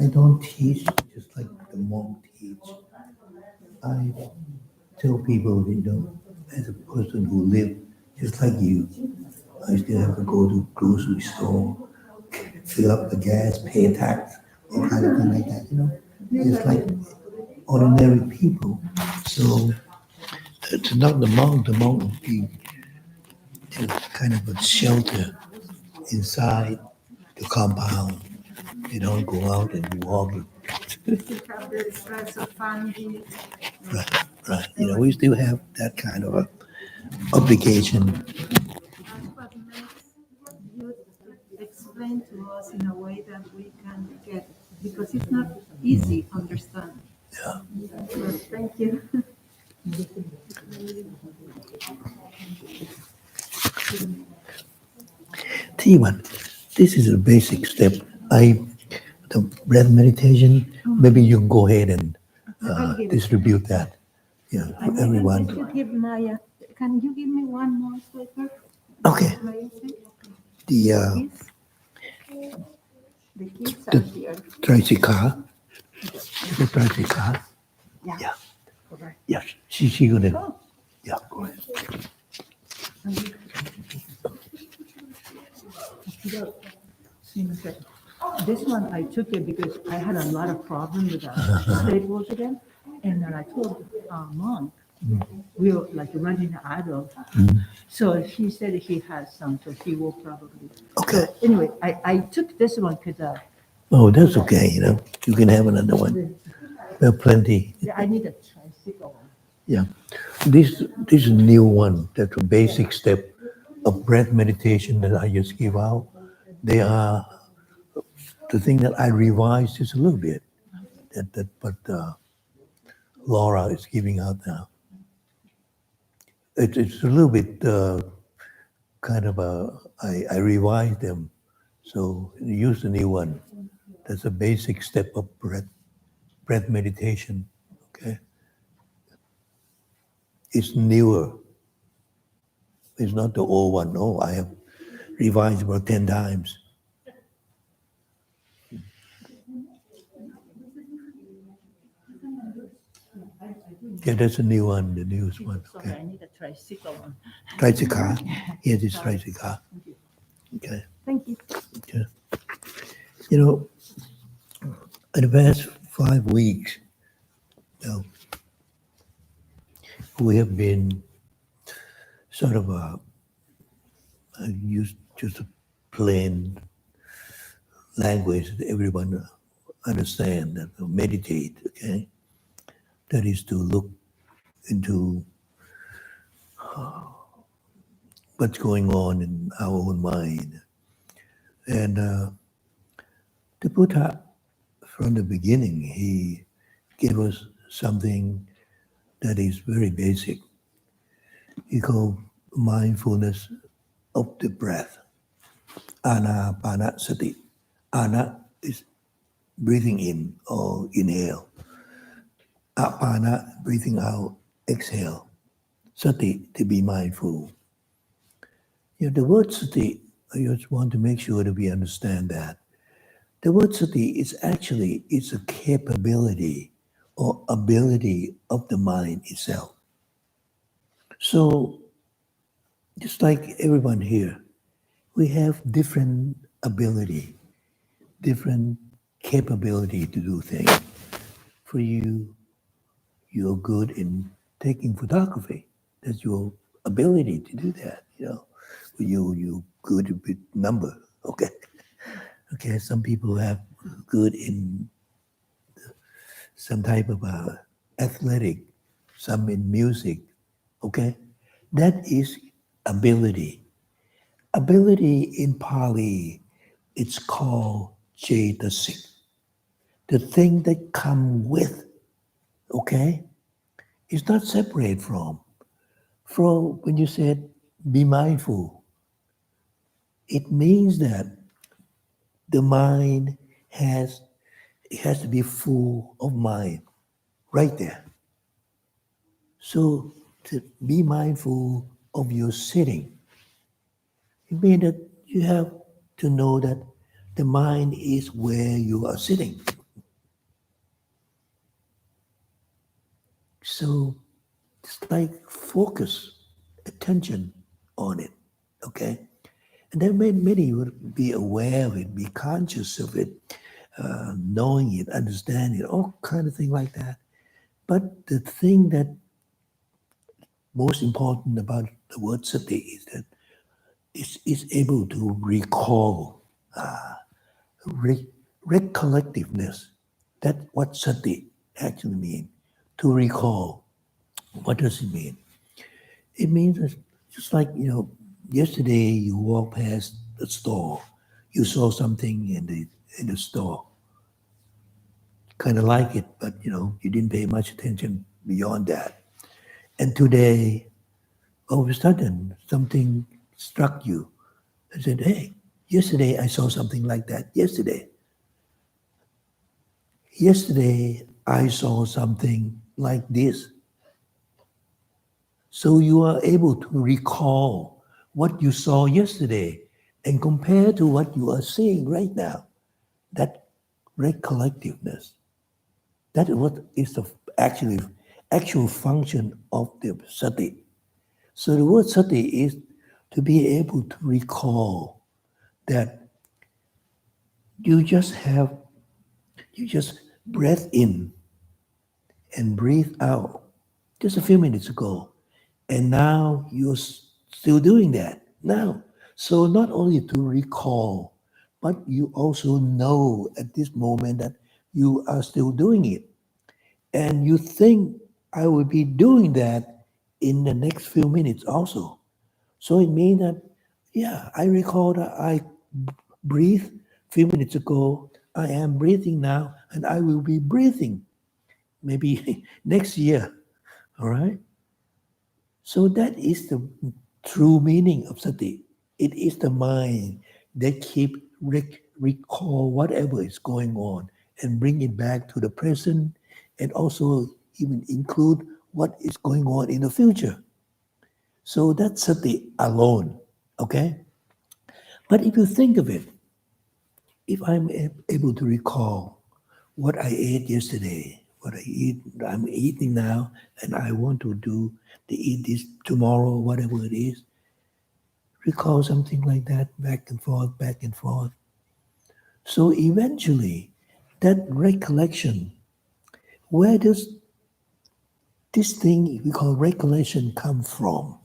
don't teach just like the monk teach. I tell people, as a person who live just like you, I still have to go to grocery store, fill up the gas, pay a tax, all kind of thing like that. It's like ordinary people. So it's not the monk. The monk would be just kind of a shelter inside the compound. They don't go out and walk. You have the stress of family. Right, right. We still have that kind of a obligation. That's what makes you explain to us in a way that we can get, because it's not easy to understand. Yeah. So thank you. T1, this is a basic step. The breath meditation, maybe you can go ahead and distribute that, for everyone. Can you give me one more paper? Okay. The The kids are here. Tri-Sikkha. The Tri-Sikkha. Yeah. Yeah. Correct. Yeah. She gonna. Yeah. Go ahead. This one I took it because I had a lot of problems with staples again, and then I told Monk we were like running out of. So he said he has some, so he will probably. Okay. So anyway, I took this one because Oh, that's okay. You can have another one. There are plenty. I need a tricycle one. Yeah. This is a new one. That's a basic step of breath meditation that I just give out. They are the thing that I revised just a little bit. But Laura is giving out now. It's a little bit kind of I revised them. So use the new one. That's a basic step of breath meditation. Okay. It's newer. It's not the old one. No, I have revised about 10 times. Yeah, that's a new one, the newest one. Sorry, Okay. I need a tricycle one. Tri-Sikkha. Here, this Tri-Sikkha. Okay. Thank you. Okay. In the past 5 weeks, we have been sort of used just a plain language that everyone understand, that meditate, okay? That is to look into what's going on in our own mind. And the Buddha, from the beginning, he gave us something that is very basic. He called mindfulness of the breath. Anapanasati. Ana is breathing in or inhale. Apana, breathing out, exhale. Sati, to be mindful. The word sati, I just want to make sure that we understand that. The word sati is actually, it's a capability or ability of the mind itself. So, just like everyone here, we have different ability, different capability to do things. For you, you're good in taking photography. That's your ability to do that. You're good with number. Okay. Okay. Some people have good in some type of athletic, some in music. Okay. That is ability. Ability in Pali, it's called Cetasik. The thing that come with, okay? It's not separate from. From when you said be mindful, it means that the mind has it has to be full of mind right there. So to be mindful of your sitting, it means that you have to know that the mind is where you are sitting. So it's like focus attention on it. Okay? And then many would be aware of it, be conscious of it, knowing it, understanding it, all kind of thing like that. But the thing that most important about the word sati is that it's able to recall, re- recollectiveness. That's what sati actually means. To recall. What does it mean? It means it's just like, yesterday you walked past the store, you saw something in the store, kind of like it, but you didn't pay much attention beyond that. And today, all of a sudden, something struck you and said, "Hey, yesterday I saw something like that. Yesterday I saw something like this." So you are able to recall what you saw yesterday and compare to what you are seeing right now. That recollectiveness. That is what is the actual function of the sati. So the word sati is to be able to recall that you just have you just breathe in and breathe out just a few minutes ago. And now you're still doing that now. So not only to recall, but you also know at this moment that you are still doing it. And you think I will be doing that in the next few minutes also. So it means that, yeah, I recall that I breathed a few minutes ago. I am breathing now, and I will be breathing maybe next year. All right. So that is the true meaning of sati. It is the mind that keep recall whatever is going on and bring it back to the present, and also even include what is going on in the future. So that's sati alone. Okay. But if you think of it, if I'm able to recall what I ate yesterday, I'm eating now, and I want to eat this tomorrow, whatever it is, recall something like that back and forth, back and forth. So eventually, that recollection, where does this thing we call recollection come from?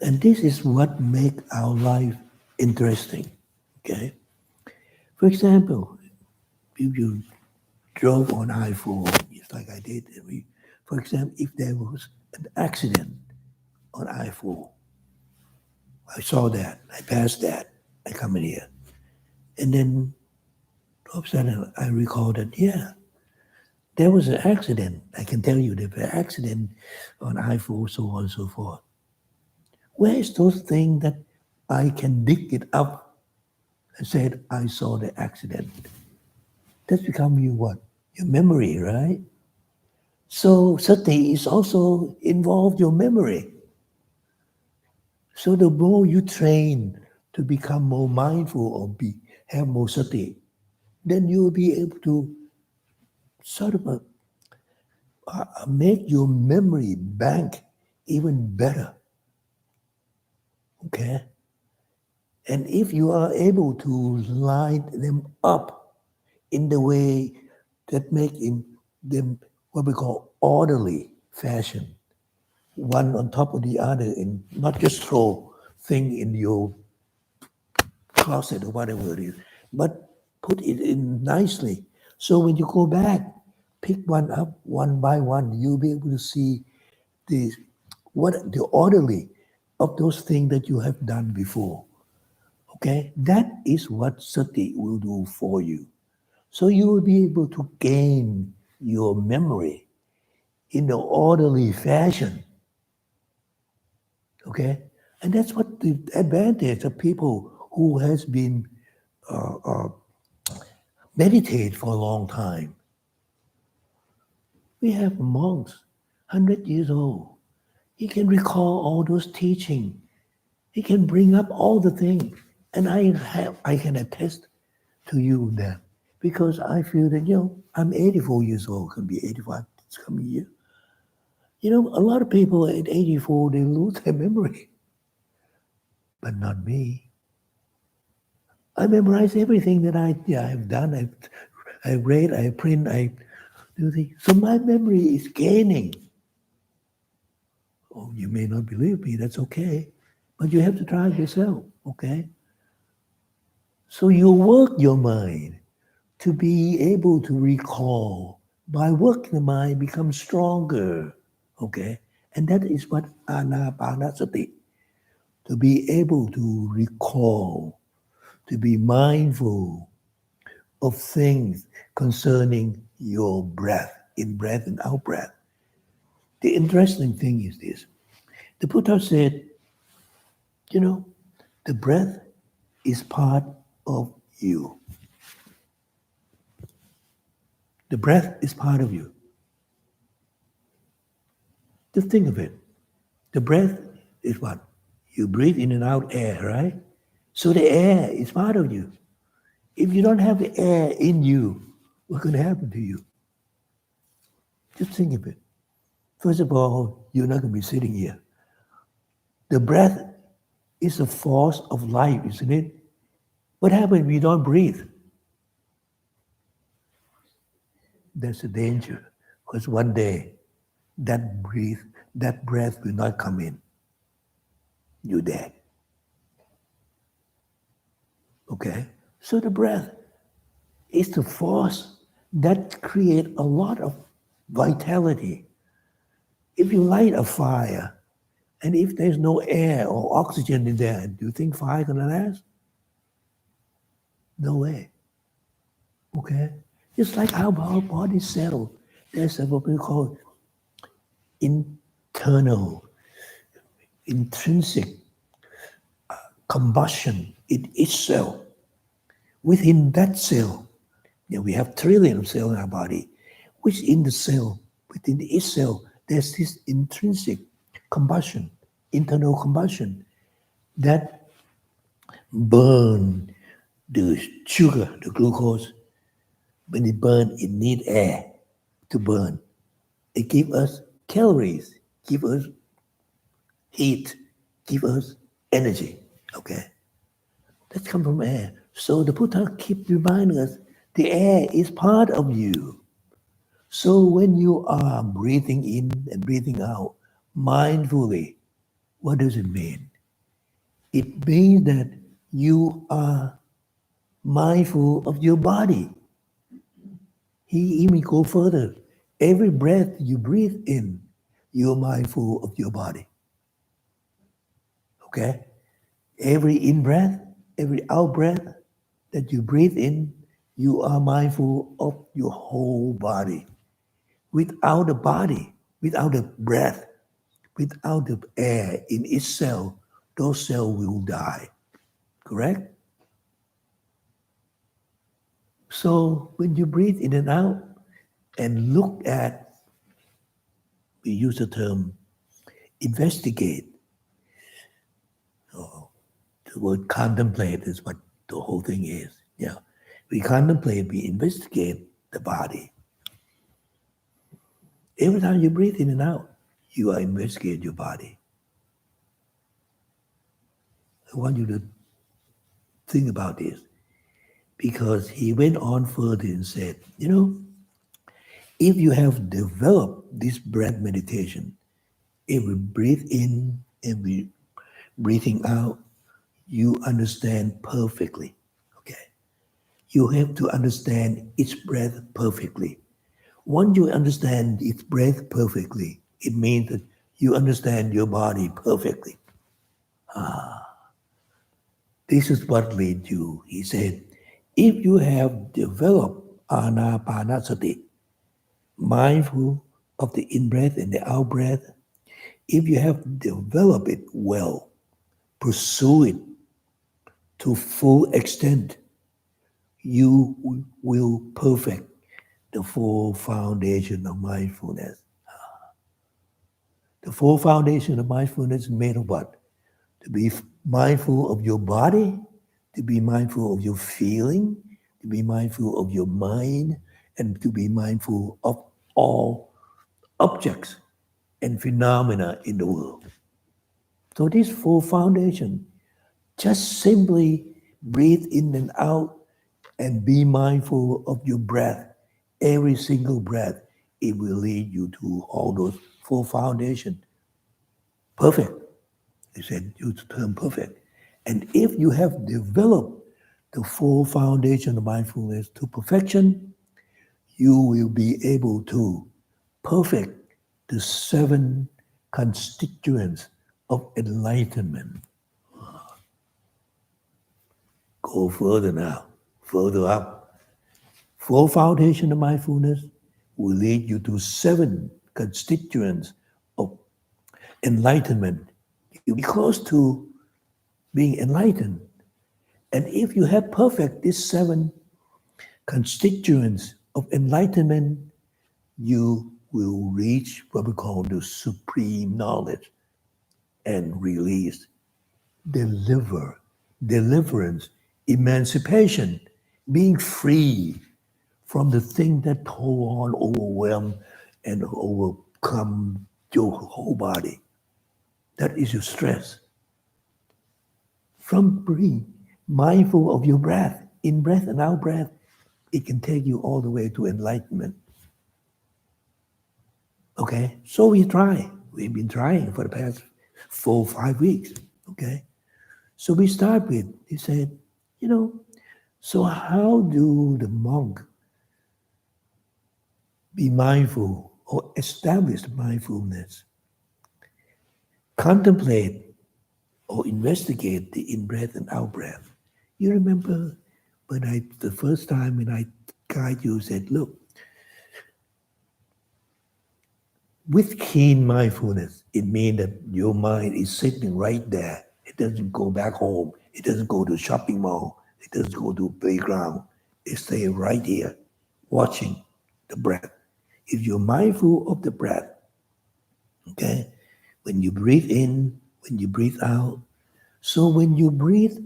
And this is what make our life interesting. Okay. For example, if you drove on I-4, just like I did, for example, if there was an accident on I-4, I saw that, I passed that, I come in here. And then all of a sudden I recall that, yeah, there was an accident. I can tell you there was an accident on I-4, so on and so forth. Where is those things that I can dig it up and said, I saw the accident? That's become you what? Your memory, right? So sati is also involved your memory. So the more you train to become more mindful or have more sati, then you will be able to sort of make your memory bank even better. Okay? And if you are able to line them up in the way that make them what we call orderly fashion, one on top of the other, and not just throw thing in your closet or whatever it is, but put it in nicely. So when you go back, pick one up one by one, you'll be able to see the what the orderly of those things that you have done before. Okay, that is what sati will do for you. So you will be able to gain your memory in an orderly fashion. Okay, and that's what the advantage of people who has been meditate for a long time. We have monks, 100 years old. He can recall all those teaching. He can bring up all the things, and I can attest to you that because I feel that I'm 84 years old, can be 85 this coming year. A lot of people at 84 they lose their memory, but not me. I memorize everything that I have done. I read, I print, I do things. So my memory is gaining. Oh, you may not believe me. That's okay, but you have to try it yourself. Okay. So you work your mind to be able to recall. By working the mind, become stronger. Okay, and that is what anapanasati. To be able to recall, to be mindful of things concerning your breath, in breath and out breath. The interesting thing is this. The Buddha said, the breath is part of you. The breath is part of you. Just think of it. The breath is what? You breathe in and out air, right? So the air is part of you. If you don't have the air in you, what's going to happen to you? Just think of it. First of all, you're not going to be sitting here. The breath is a force of life, isn't it? What happens if you don't breathe? That's the danger. Because one day, that breath will not come in. You're dead. Okay? So the breath is the force that creates a lot of vitality. If you light a fire, and if there's no air or oxygen in there, do you think fire gonna last? No way. Okay? Just like our body cell, there's what we call internal, intrinsic combustion in each cell. Within that cell, we have trillions of cells in our body, which in the cell, within each cell, there's this intrinsic combustion, internal combustion, that burn the sugar, the glucose. When it burns, it needs air to burn. It gives us calories, give us heat, give us energy. Okay? That comes from air. So the Buddha keeps reminding us the air is part of you. So when you are breathing in and breathing out mindfully, what does it mean? It means that you are mindful of your body. He even go further. Every breath you breathe in, you're mindful of your body. Okay? Every in-breath, every out-breath that you breathe in, you are mindful of your whole body. Without the body, without the breath, without the air in each cell, those cells will die. Correct? So when you breathe in and out and look at, we use the term investigate. Oh, the word contemplate is what the whole thing is. Yeah. We contemplate, we investigate the body. Every time you breathe in and out, you are investigating your body. I want you to think about this, because he went on further and said, if you have developed this breath meditation, every breathe in, every breathing out, you understand perfectly. Okay? You have to understand each breath perfectly. Once you understand each breath perfectly, it means that You understand your body perfectly. This is what leads you. He said, if you have developed anapanasati, mindful of the in-breath and the out-breath, if you have developed it well, pursue it to full extent, you will perfect the full foundation of mindfulness. The full foundation of mindfulness is made of what? To be mindful of your body, to be mindful of your feeling, to be mindful of your mind, and to be mindful of all objects and phenomena in the world. So this full foundation, just simply breathe in and out and be mindful of your breath. Every single breath, it will lead you to all those full foundation. Perfect. He said, use the term perfect. And if you have developed the full foundation of mindfulness to perfection, you will be able to perfect the 7 constituents of enlightenment. Go further now, further up. Full foundation of mindfulness will lead you to 7 constituents of enlightenment. You'll be close to being enlightened. And if you have perfect these 7 constituents of enlightenment, you will reach what we call the supreme knowledge and release, deliverance, emancipation, being free from the thing that hold on, overwhelm, and overcome your whole body. That is your stress. From being mindful of your breath, in breath and out breath, it can take you all the way to enlightenment. Okay, so we try. We've been trying for the past 4 or 5 weeks. Okay, so we start with, he said, so how do the monk be mindful or establish mindfulness? Contemplate or investigate the in-breath and out-breath. You remember when the first time when I guide you said, look, with keen mindfulness, it means that your mind is sitting right there. It doesn't go back home. It doesn't go to shopping mall. It doesn't go to playground. It stays right here, watching the breath. If you're mindful of the breath, okay, when you breathe in, when you breathe out, so when you breathe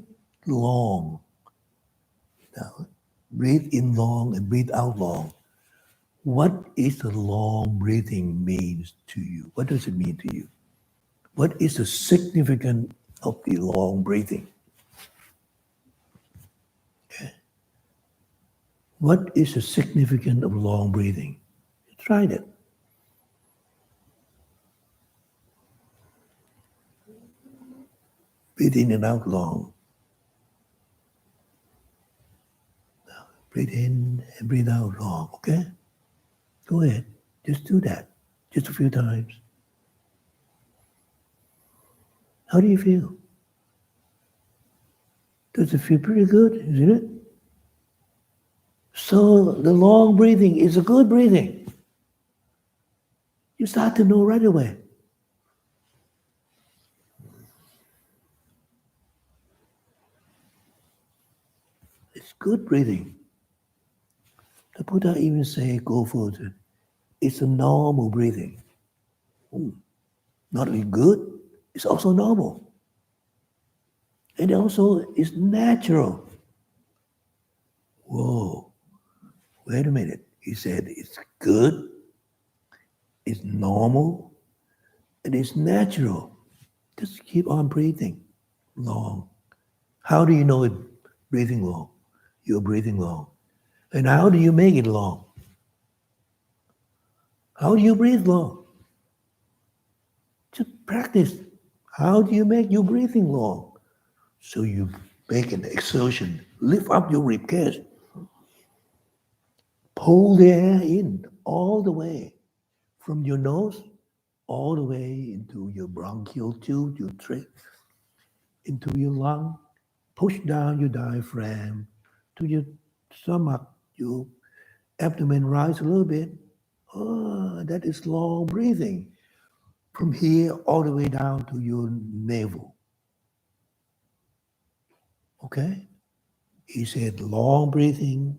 long, now breathe in long and breathe out long, what is the long breathing means to you? What does it mean to you? What is the significance of the long breathing? Okay. What is the significance of long breathing? You tried it. Breathe in and out long. Now, breathe in and breathe out long, okay? Go ahead. Just do that. Just a few times. How do you feel? Does it feel pretty good, isn't it? So the long breathing is a good breathing. You start to know right away. It's good breathing. The Buddha even say, go further. It's a normal breathing. Not only good, it's also normal. And also it's natural. Whoa, wait a minute. He said it's good, it's normal, and it's natural. Just keep on breathing long. How do you know it's breathing long? You're breathing long. And how do you make it long? How do you breathe long? Just practice. How do you make your breathing long? So you make an exertion. Lift up your ribcage. Pull the air in all the way from your nose all the way into your bronchial tube, your trach, into your lung, push down your diaphragm to your stomach, your abdomen rise a little bit. Oh, that is long breathing. From here all the way down to your navel. Okay? He said long breathing,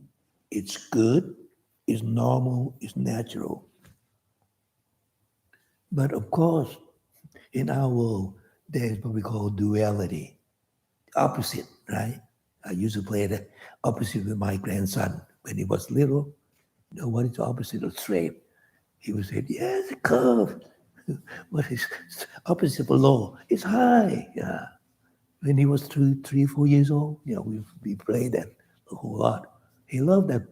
it's good, it's normal, it's natural. But of course, in our world, there's what we call duality, opposite, right? I used to play the opposite with my grandson when he was little. You know what is the opposite of straight? He would say, yes, a curve. What is opposite of low? It's high. Yeah. When he was 4 years old, we played that a whole lot. He loved that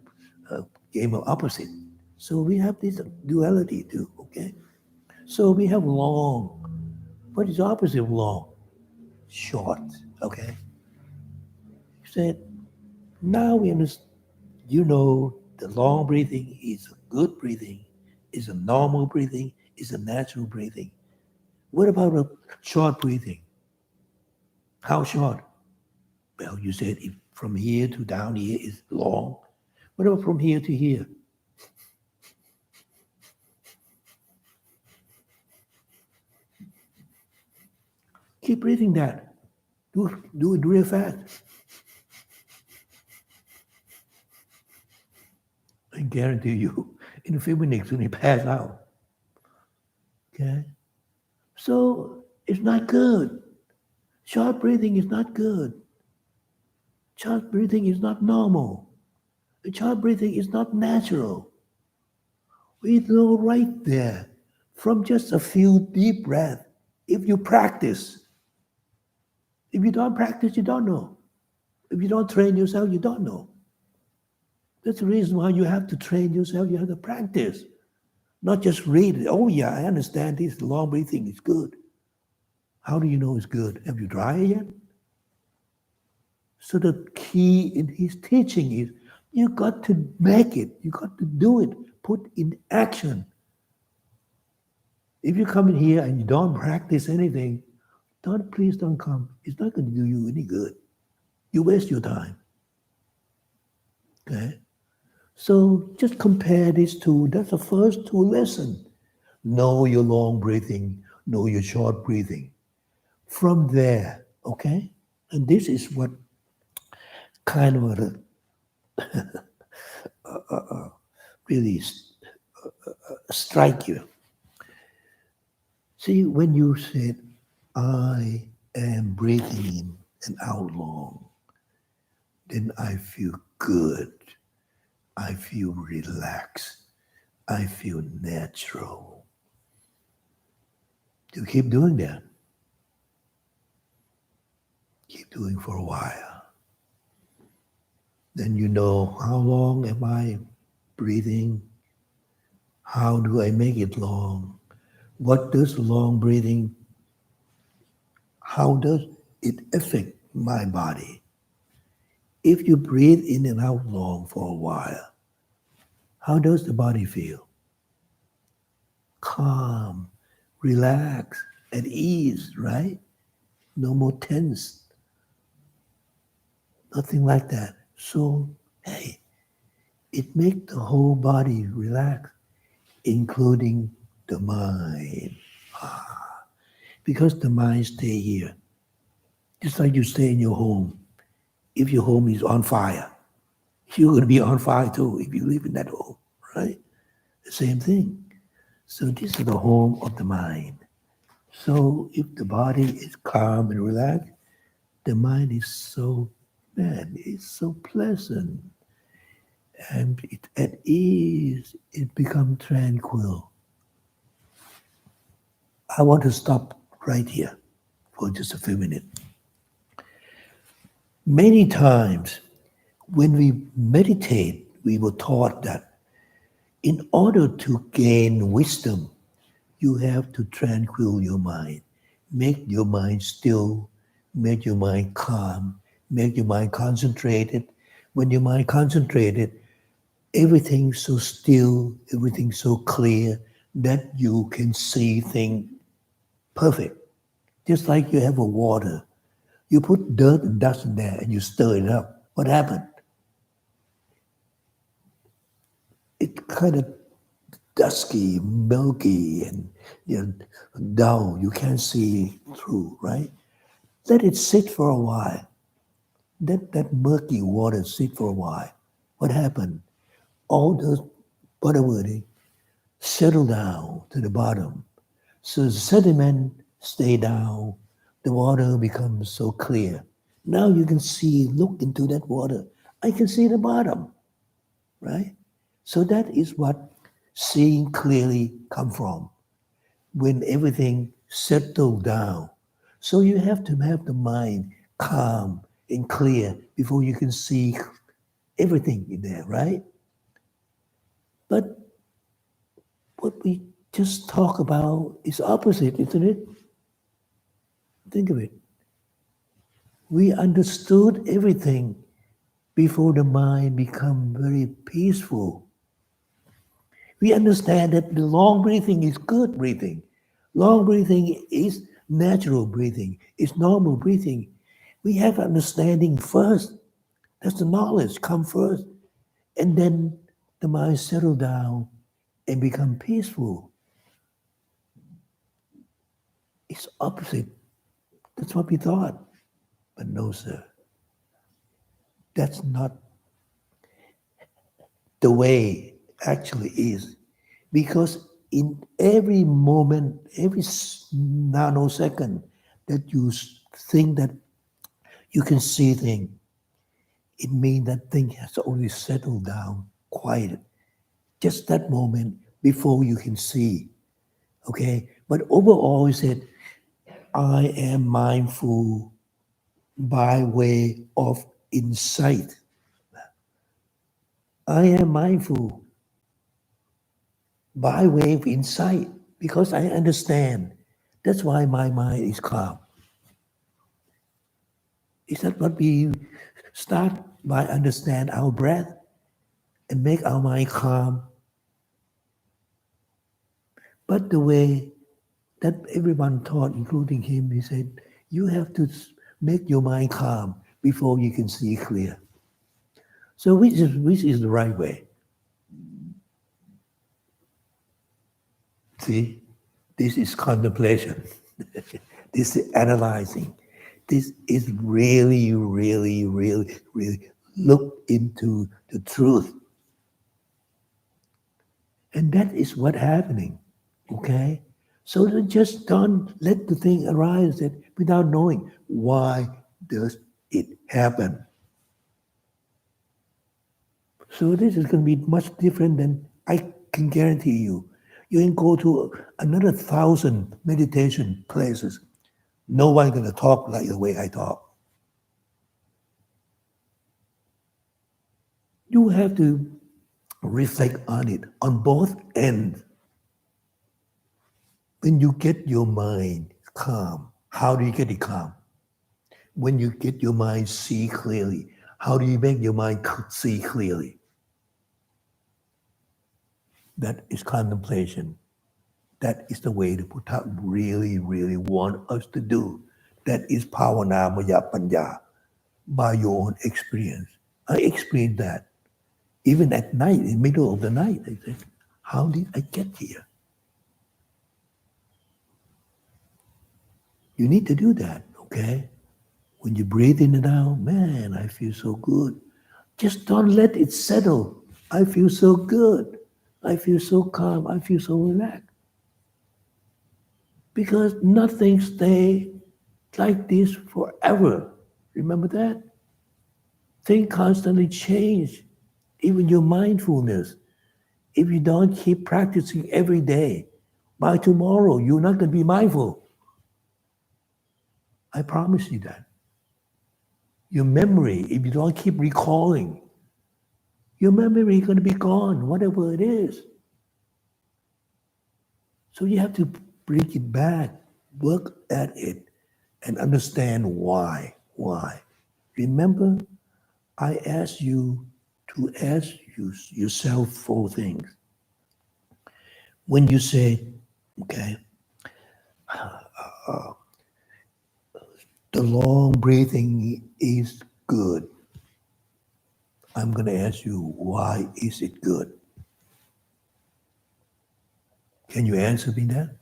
game of opposite. So we have this duality too, okay? So we have long. What is the opposite of long? Short, okay? He said, now we understand, the long breathing is a good breathing, is a normal breathing, is a natural breathing. What about a short breathing? How short? Well, you said if from here to down here is long. What about from here to here? Keep breathing that. Do it real fast. I guarantee you, in a few minutes, when you pass out. Okay? So it's not good. Short breathing is not good. Short breathing is not normal. Short breathing is not natural. We know right there from just a few deep breaths. If you practice, if you don't practice, you don't know. If you don't train yourself, you don't know. That's the reason why you have to train yourself. You have to practice, not just read it. Oh yeah, I understand this long breathing is good. How do you know it's good? Have you tried it yet? So the key in his teaching is you got to make it. You got to do it. Put in action. If you come in here and you don't practice anything, please don't come. It's not going to do you any good. You waste your time. Okay? So just compare these two. That's the first two lessons. Know your long breathing, know your short breathing. From there, okay? And this is what kind of really strike you. See, when you said, I am breathing in and out long, then I feel good. I feel relaxed. I feel natural. You keep doing that. Keep doing for a while. Then you know how long am I breathing? How do I make it long? What does long breathing, how does it affect my body? If you breathe in and out long for a while, how does the body feel? Calm, relaxed, at ease, right? No more tense. Nothing like that. So, hey, it makes the whole body relax, including the mind. Because the mind stay here. Just like you stay in your home. If your home is on fire, you're going to be on fire too if you live in that home, right? The same thing. So this is the home of the mind. So if the body is calm and relaxed, the mind is so, it's so pleasant. And at ease, it becomes tranquil. I want to stop right here for just a few minutes. Many times when we meditate, we were taught that in order to gain wisdom, you have to tranquil your mind. Make your mind still, make your mind calm, make your mind concentrated. When your mind concentrated, everything's so still, everything's so clear, that you can see things perfect. Just like you have a water. You put dirt and dust in there and you stir it up. What happened? It kind of dusky, milky, and dull. You can't see through, right? Let it sit for a while. Let that murky water sit for a while. What happened? All those whatever settle down to the bottom. So the sediment stay down. The water becomes so clear. Now you can see, look into that water. I can see the bottom, right? So that is what seeing clearly come from. When everything settled down. So you have to have the mind calm and clear before you can see everything in there, right? But what we just talk about is opposite, isn't it? Think of it. We understood everything before the mind become very peaceful. We understand that the long breathing is good breathing. Long breathing is natural breathing. It's normal breathing. We have understanding first. That's the knowledge come first. And then the mind settle down and become peaceful. It's opposite. That's what we thought. But no, sir. That's not the way actually is. Because in every moment, every nanosecond that you think that you can see things, it means that thing has only settled down, quiet. Just that moment before you can see. Okay? But overall, he said, I am mindful by way of insight. I am mindful by way of insight because I understand. That's why my mind is calm. Is that what we start by understand our breath and make our mind calm? But the way that everyone taught, including him, he said, you have to make your mind calm before you can see clear. So which is the right way? See, this is contemplation. This is analyzing. This is really, really, really, really look into the truth. And that is what's happening. Okay? So just don't let the thing arise that without knowing why does it happen. So this is going to be much different than I can guarantee you. You can go to another 1,000 meditation places. No one going to talk like the way I talk. You have to reflect on it on both ends. When you get your mind calm, how do you get it calm? When you get your mind see clearly, how do you make your mind see clearly? That is contemplation. That is the way the Buddha really, really want us to do. That is Bhavana Maya Panya by your own experience. I explained that. Even at night, in the middle of the night, I said, how did I get here? You need to do that, okay? When you breathe in and out, man, I feel so good. Just don't let it settle. I feel so good. I feel so calm. I feel so relaxed. Because nothing stays like this forever. Remember that? Things constantly change. Even your mindfulness. If you don't keep practicing every day, by tomorrow, you're not going to be mindful. I promise you that. Your memory, if you don't keep recalling, your memory is going to be gone, whatever it is. So you have to bring it back, work at it, and understand why. Why? Remember, I asked you to ask yourself 4 things. When you say, okay, the long breathing is good, I'm going to ask you, why is it good? Can you answer me that?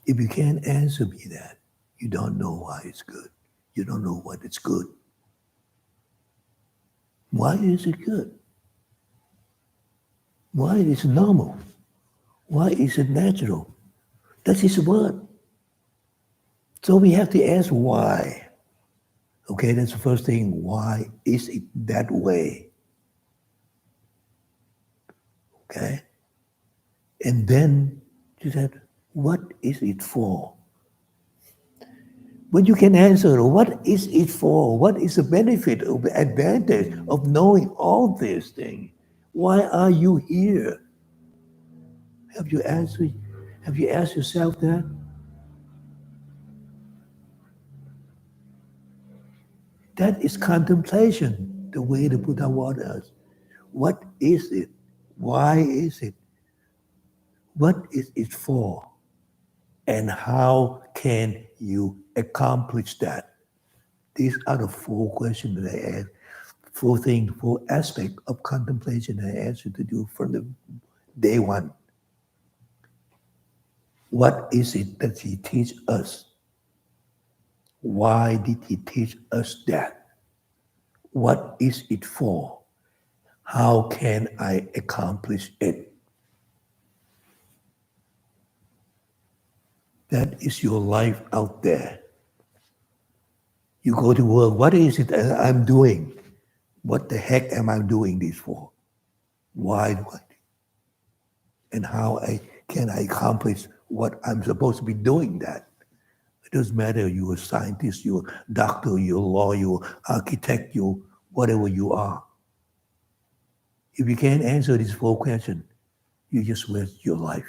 If you can't answer me that, you don't know why it's good. You don't know what it's good. Why is it good? Why is it normal? Why is it natural? That is what. So we have to ask why. Okay, that's the first thing. Why is it that way? Okay? And then you said, what is it for? When you can answer, what is it for? What is the benefit or the advantage of knowing all these things? Why are you here? Have you answered? Have you asked yourself that? That is contemplation, the way the Buddha wants us. What is it? Why is it? What is it for? And how can you accomplish that? These are the four questions that I ask, four things, four aspects of contemplation I ask you to do from the day one. What is it that he teach us? Why did he teach us that? What is it for? How can I accomplish it? That is your life out there. You go to work, what is it that I'm doing? What the heck am I doing this for? Why do I? And how can I accomplish what I'm supposed to be doing that? It doesn't matter you're a scientist, you're a doctor, you're a lawyer, you're an architect, you're whatever you are. If you can't answer these four questions, you just waste your life.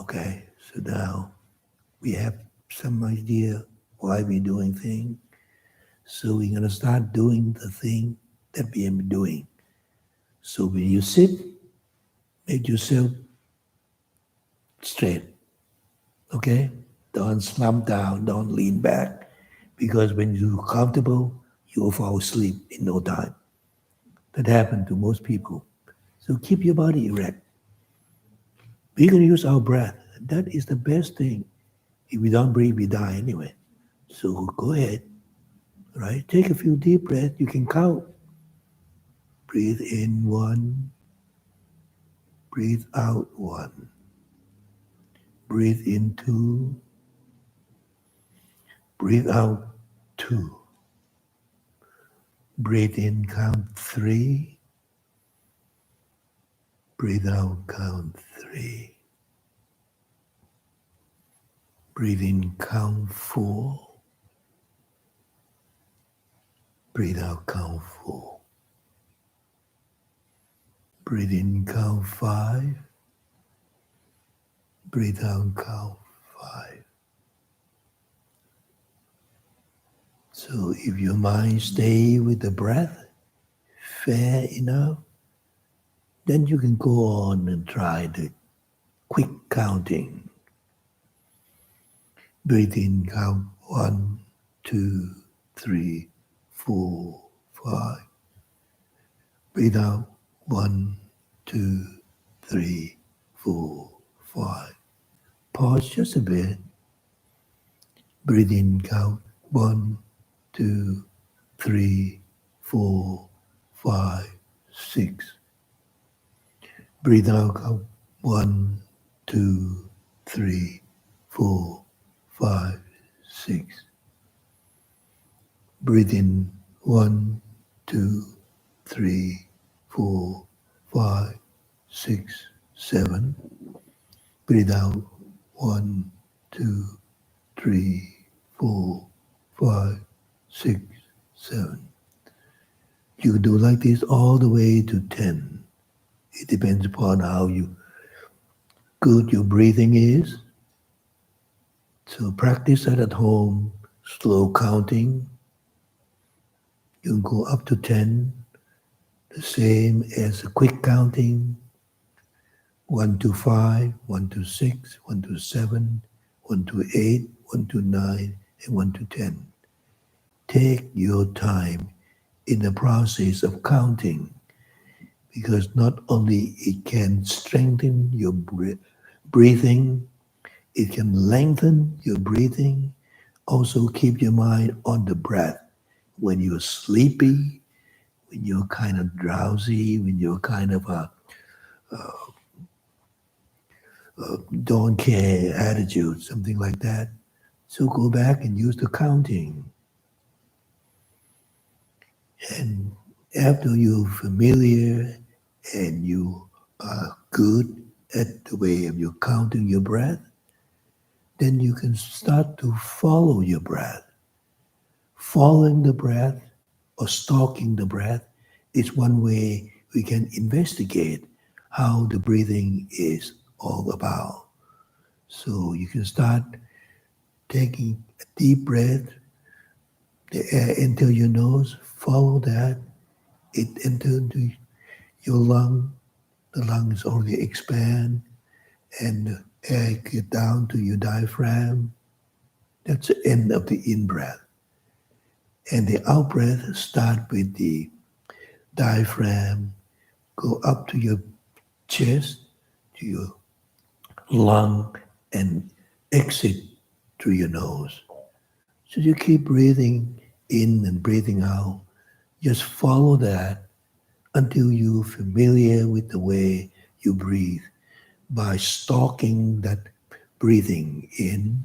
Okay, so now we have some idea why we're doing things. So we're going to start doing the thing that we have been doing. So when you sit, make yourself straight. Okay? Don't slump down, don't lean back. Because when you're comfortable, you will fall asleep in no time. That happens to most people. So keep your body erect. We're going to use our breath. That is the best thing. If we don't breathe, we die anyway. So go ahead, right? Take a few deep breaths. You can count. Breathe in one. Breathe out one. Breathe in two. Breathe out two. Breathe in, count three. Breathe out, count three. Breathe in, count four. Breathe out, count four. Breathe in, count five. Breathe out, count five. So if your mind stay with the breath, fair enough, then you can go on and try the quick counting. Breathe in, count 1, 2, 3, 4, 5. Breathe out 1, 2, 3, 4, 5. Pause just a bit. Breathe in, count 1, 2, 3, 4, 5, 6. Breathe out, count 1, 2, 3, 4, 5, 6. Breathe in 1, 2, 3, 4, 5, 6, 7. Breathe out 1, 2, 3, 4, 5, 6, 7. You can do like this all the way to 10. It depends upon how good your breathing is. So practice that at home, slow counting. You can go up to 10, the same as a quick counting, 1 to 5, 1 to 6, 1 to 7, 1 to 8, 1 to 9, and 1 to 10. Take your time in the process of counting, because not only it can strengthen your breathing, it can lengthen your breathing, also keep your mind on the breath. When you're sleepy, when you're kind of drowsy, when you're kind of a don't care attitude, something like that. So go back and use the counting. And after you're familiar and you are good at the way of you counting your breath, then you can start to follow your breath. Following the breath or stalking the breath is one way we can investigate how the breathing is all about. So you can start taking a deep breath, the air into your nose, follow that, it into your lung, the lungs only expand, and the air get down to your diaphragm. That's the end of the in-breath. And the out-breath start with the diaphragm, go up to your chest, to your lung, and exit through your nose. So you keep breathing in and breathing out. Just follow that until you're familiar with the way you breathe by stalking that breathing in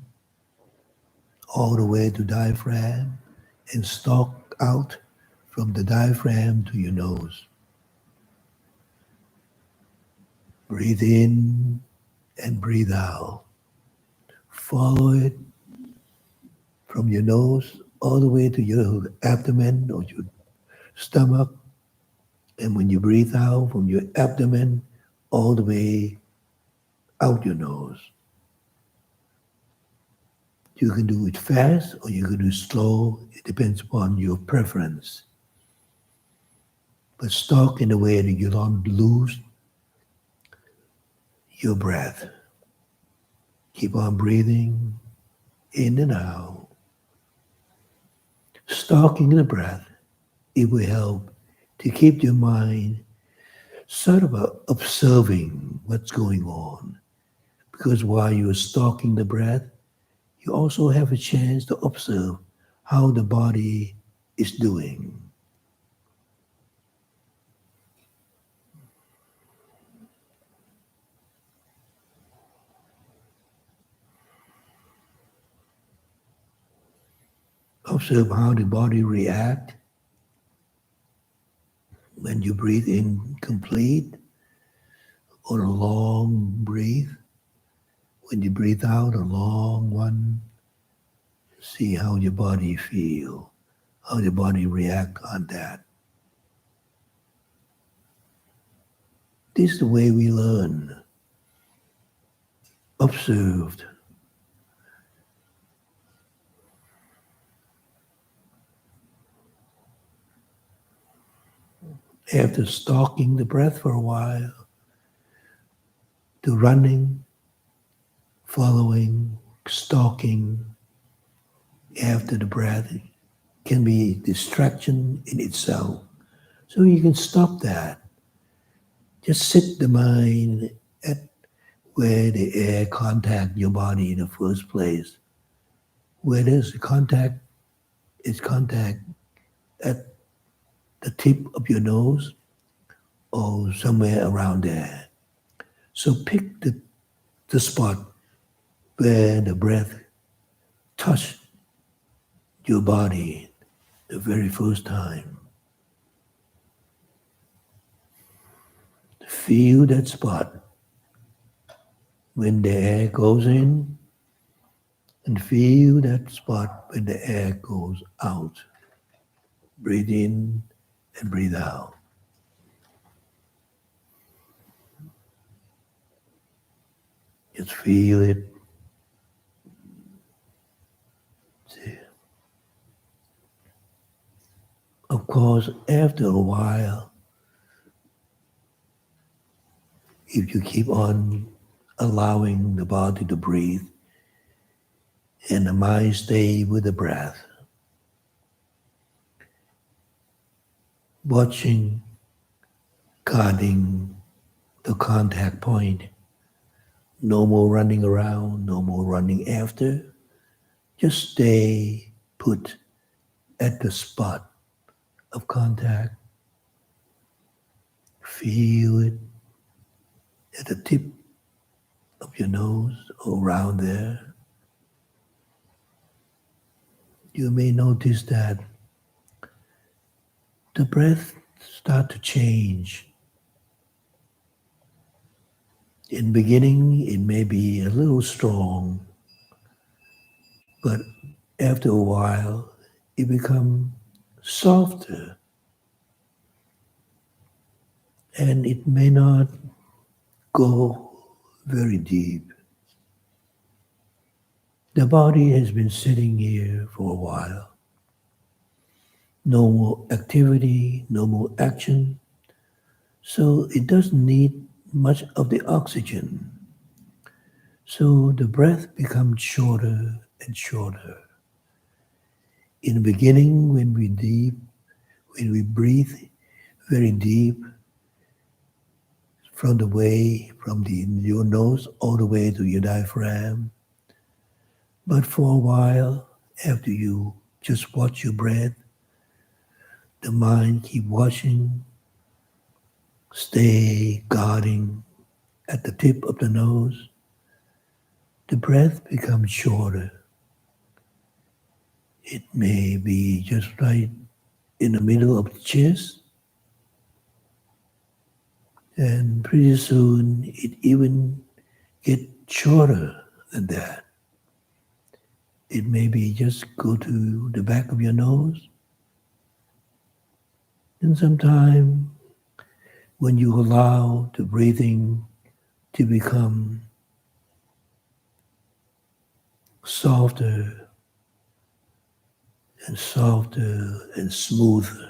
all the way to diaphragm and stalk out from the diaphragm to your nose. Breathe in and breathe out. Follow it from your nose all the way to your abdomen or your stomach. And when you breathe out from your abdomen all the way out your nose. You can do it fast or you can do it slow. It depends upon your preference. But stalk in a way that you don't lose your breath. Keep on breathing in and out. Stalking the breath, it will help to keep your mind sort of observing what's going on. Because while you're stalking the breath, you also have a chance to observe how the body is doing. Observe how the body reacts when you breathe in complete or a long breath. When you breathe out a long one, see how your body feel, how your body react on that. This is the way we learn. Observed. After stalking the breath for a while, to running, following, stalking after the breath can be distraction in itself. So you can stop that. Just sit the mind at where the air contact your body in the first place. Where there's contact, it's contact at the tip of your nose or somewhere around there. So pick the spot where the breath touched your body the very first time. Feel that spot when the air goes in and feel that spot when the air goes out. Breathe in and breathe out. Just feel it. Of course, Because after a while, if you keep on allowing the body to breathe and the mind stay with the breath, watching, guarding the contact point, no more running around, no more running after, just stay put at the spot of contact. Feel it at the tip of your nose or around there. You may notice that the breath start to change. In beginning, it may be a little strong, but after a while, it becomes softer, and it may not go very deep. The body has been sitting here for a while. No more activity, no more action, so it doesn't need much of the oxygen. So the breath becomes shorter and shorter. In the beginning, when we breathe very deep from your nose all the way to your diaphragm, but for a while, after you just watch your breath, the mind keep watching, stay guarding at the tip of the nose, the breath becomes shorter. It may be just right in the middle of the chest, and pretty soon it even gets shorter than that. It may be just go to the back of your nose, and sometime when you allow the breathing to become softer and softer and smoother,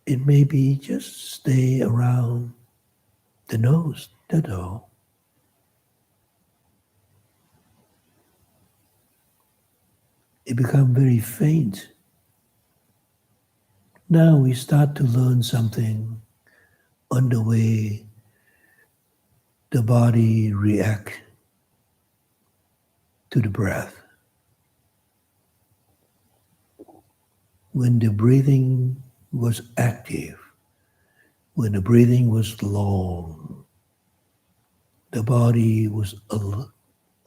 it may be just stay around the nose, that's all. It becomes very faint. Now we start to learn something on the way the body reacts to the breath. When the breathing was active, when the breathing was long, the body was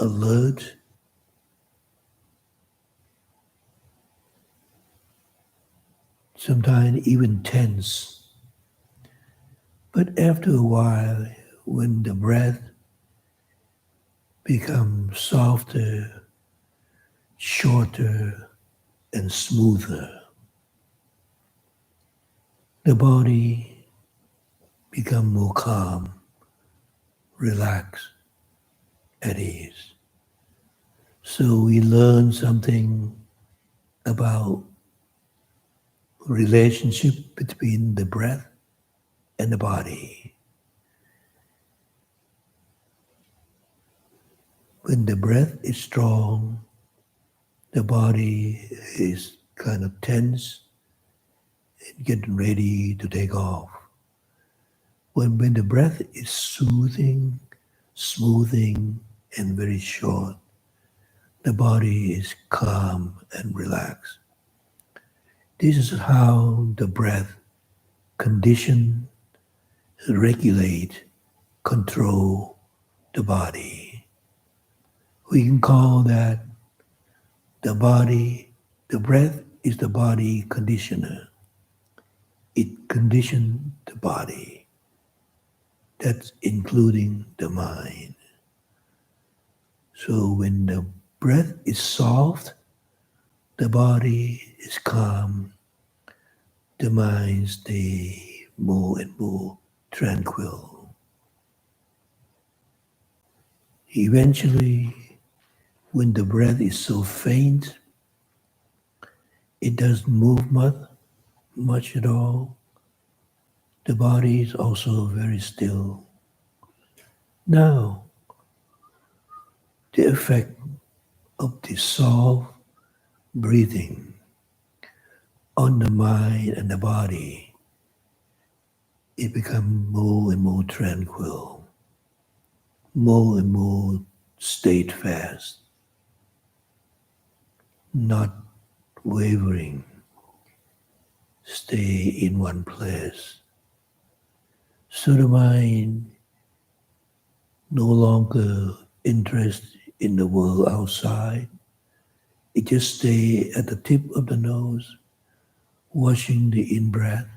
alert, sometimes even tense. But after a while, when the breath becomes softer, shorter, and smoother, the body becomes more calm, relaxed, at ease. So we learn something about relationship between the breath and the body. When the breath is strong, the body is kind of tense and getting ready to take off. When the breath is soothing, smoothing, and very short, the body is calm and relaxed. This is how the breath condition, regulate, control the body. We can call that the breath is the body conditioner. It conditions the body. That's including the mind. So when the breath is soft, the body is calm, the mind stays more and more tranquil. Eventually, when the breath is so faint, it doesn't move much, much at all. The body is also very still. Now, the effect of the soft breathing on the mind and the body, it becomes more and more tranquil, more and more steadfast, not wavering, stay in one place. So the mind no longer interested in the world outside. It just stay at the tip of the nose, watching the in-breath,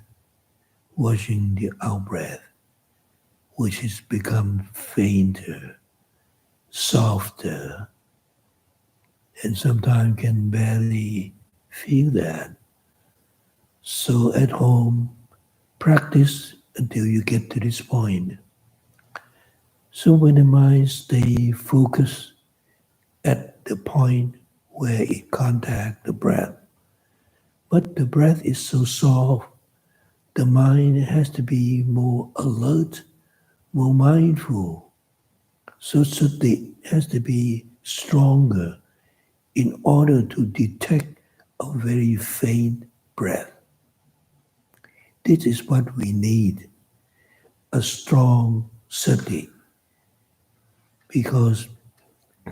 watching the out-breath, which has become fainter, softer, and sometimes can barely feel that. So at home, practice until you get to this point. So when the mind stay focused at the point where it contact the breath, but the breath is so soft, the mind has to be more alert, more mindful. So sati has to be stronger in order to detect a very faint breath. This is what we need, a strong sati, because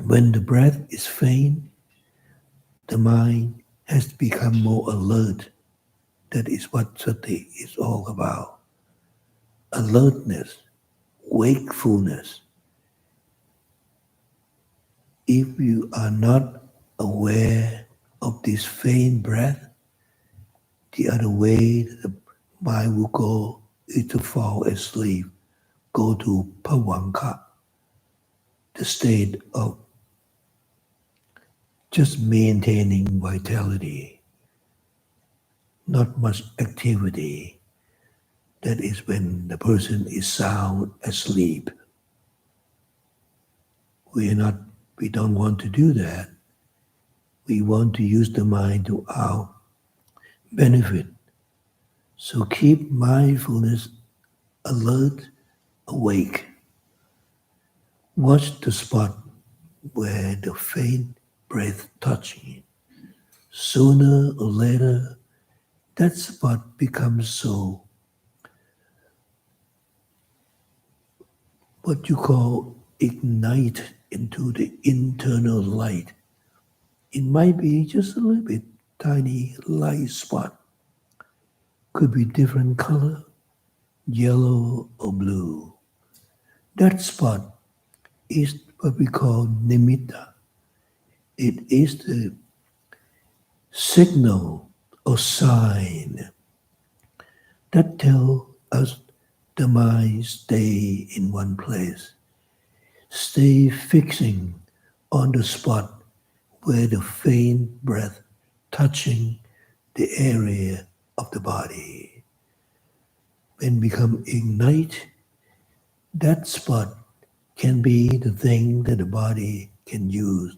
when the breath is faint, the mind has to become more alert. That is what sati is all about. Alertness, wakefulness. If you are not aware of this faint breath, the other way that the mind will go is to fall asleep, go to pavanka, the state of just maintaining vitality, not much activity. That is when the person is sound asleep. We don't want to do that. We want to use the mind to our benefit. So keep mindfulness alert, awake. Watch the spot where the faint breath touching it. Sooner or later, that spot becomes so what you call ignite into the internal light. It might be just a little bit tiny light spot. Could be different color, yellow or blue. That spot is what we call nimitta. It is the signal or sign that tell us the mind stay in one place, stay fixing on the spot where the faint breath touching the area of the body. When become ignite, that spot can be the thing that the body can use.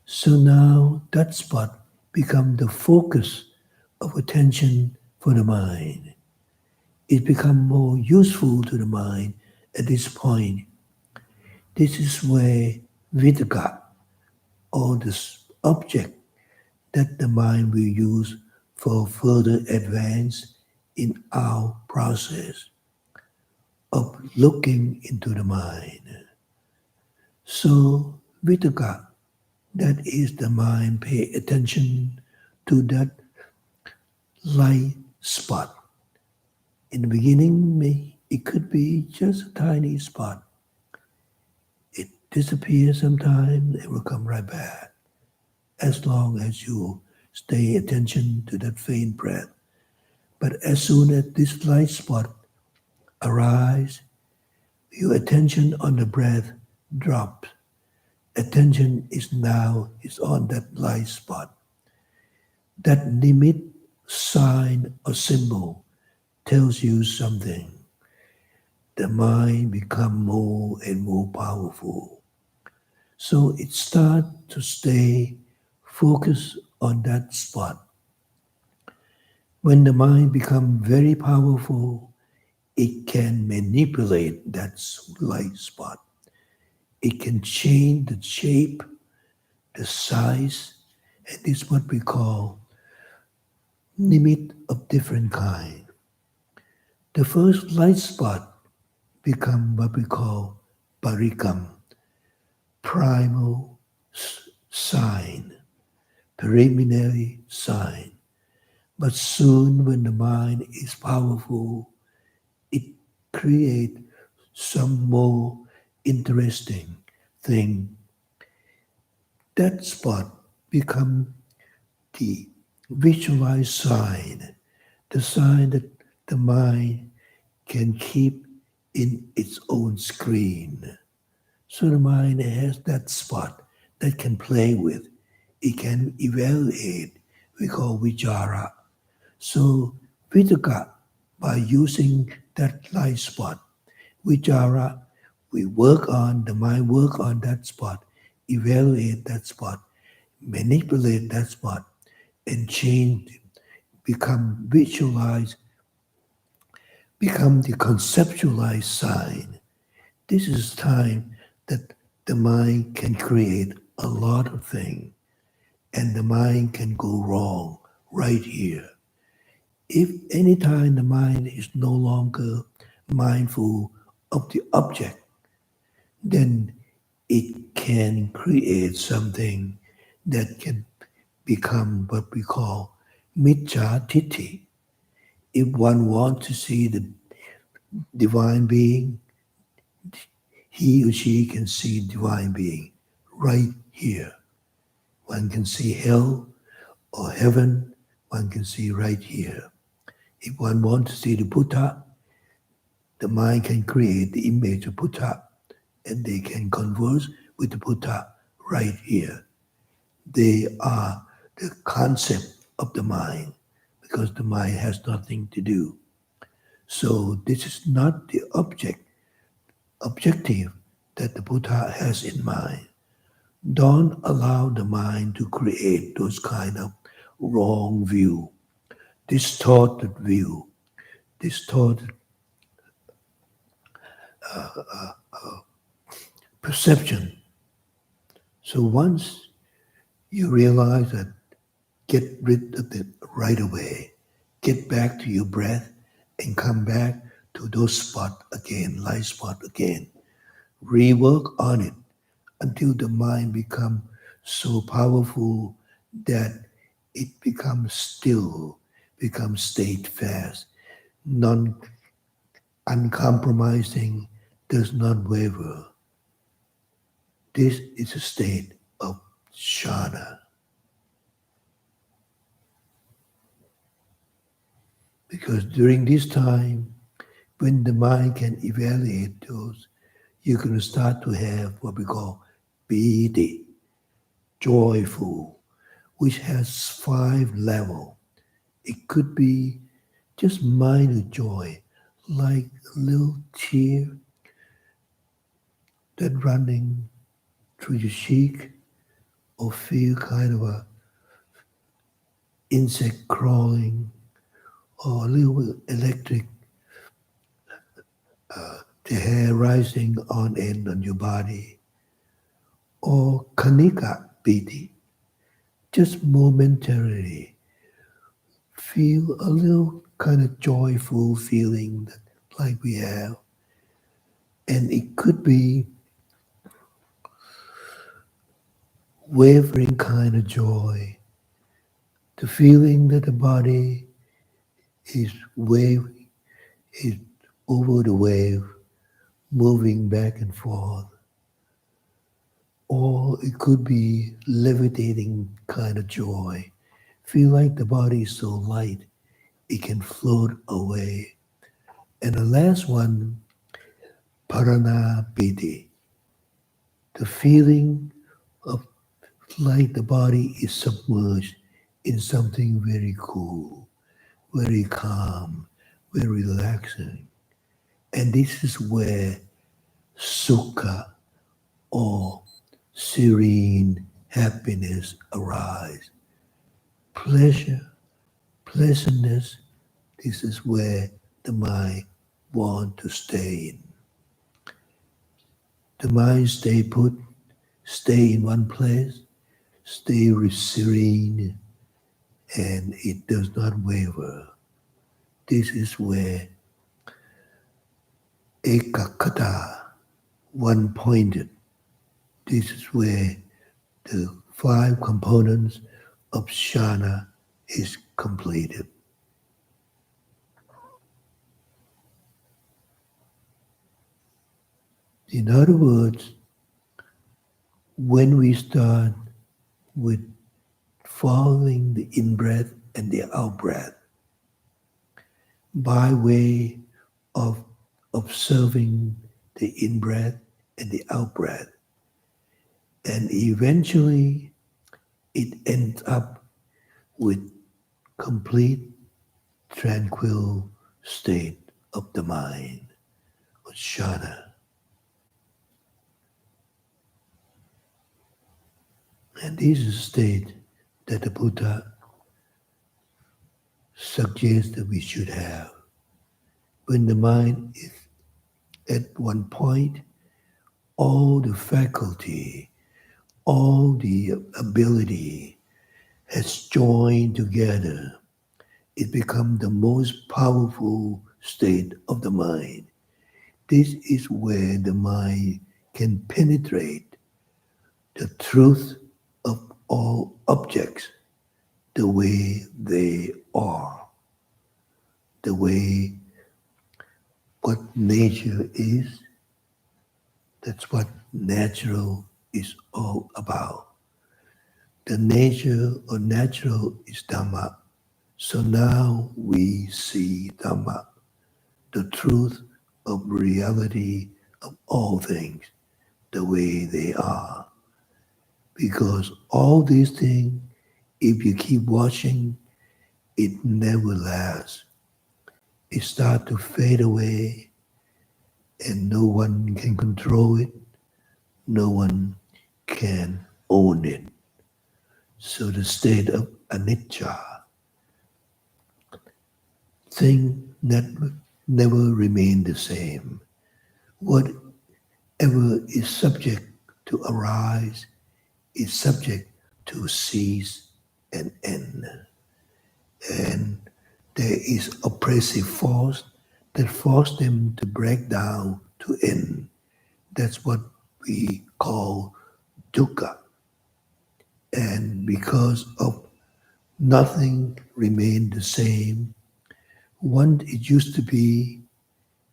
So now that spot become the focus of attention for the mind. It become more useful to the mind at this point. This is where vitakka, or this object that the mind will use for further advance in our process of looking into the mind. So vitakka, that is the mind pay attention to that light spot. In the beginning, it could be just a tiny spot. It disappears sometime, it will come right back. As long as you stay attention to that faint breath. But as soon as this light spot arise, your attention on the breath drops. Attention is on that light spot. That limit sign or symbol tells you something. The mind become more and more powerful. So it starts to stay focused on that spot. When the mind becomes very powerful, it can manipulate that light spot. It can change the shape, the size, and this is what we call limit of different kind. The first light spot become what we call parikam, primal sign, preliminary sign. But soon when the mind is powerful, it creates some more interesting thing. That spot become the visualized sign, the sign that the mind can keep in its own screen. So the mind has that spot that can play with. It can evaluate. We call vichara. So Vitakka, by using that light spot, vichara, we work on, the mind work on that spot, evaluate that spot, manipulate that spot, and change, become visualized, become the conceptualized sign. This is time that the mind can create a lot of things, and the mind can go wrong right here. If any time the mind is no longer mindful of the object, then it can create something that can become what we call miccha titi. If one wants to see the divine being, he or she can see divine being right here. One can see hell or heaven, one can see right here. If one wants to see the Buddha, the mind can create the image of Buddha and they can converse with the Buddha right here. They are the concept of the mind because the mind has nothing to do. So this is not the objective that the Buddha has in mind. Don't allow the mind to create those kind of wrong view, distorted view, distorted perception. So once you realize that, get rid of it right away. Get back to your breath and come back to those spot again, light spot again. Rework on it until the mind become so powerful that it becomes still, becomes steadfast, non uncompromising, does not waver. This is a state of jhana. Because during this time, when the mind can evaluate those, you're going to start to have what we call piti, joyful, which has 5 levels. It could be just minor joy, like a little tear that running through your cheek, or feel kind of a insect crawling, or a little electric, the hair rising on end on your body, or kanika piti, just momentarily feel a little kind of joyful feeling that like we have. And it could be wavering kind of joy, the feeling that the body is waving, is over the wave, moving back and forth. Or it could be levitating kind of joy. Feel like the body is so light, it can float away. And the last one, parana piti, the feeling of like the body is submerged in something very cool, very calm, very relaxing. And this is where sukha or serene happiness arise. Pleasure, pleasantness, this is where the mind want to stay in. The mind stay put, stay in one place, stay serene, and it does not waver. This is where ekaggata, one-pointed. This is where the 5 components of jhana is completed. In other words, when we start with following the in-breath and the out-breath by way of observing the in-breath and the out-breath, and eventually it ends up with complete tranquil state of the mind, or jhana. And this is a state that the Buddha suggests that we should have. When the mind is at one point, all the faculty, all the ability has joined together. It becomes the most powerful state of the mind. This is where the mind can penetrate the truth of all objects the way they are, the way what nature is. That's what natural is all about. The nature or natural is Dhamma. So now we see Dhamma, the truth of reality of all things, the way they are. Because all these things, if you keep watching, it never lasts. It starts to fade away, and no one can control it. No one can own it. So the state of anicca, things that never remain the same. Whatever is subject to arise is subject to cease and end. And there is oppressive force that force them to break down to end. That's what we call dukkha. And because of nothing remained the same, what it used to be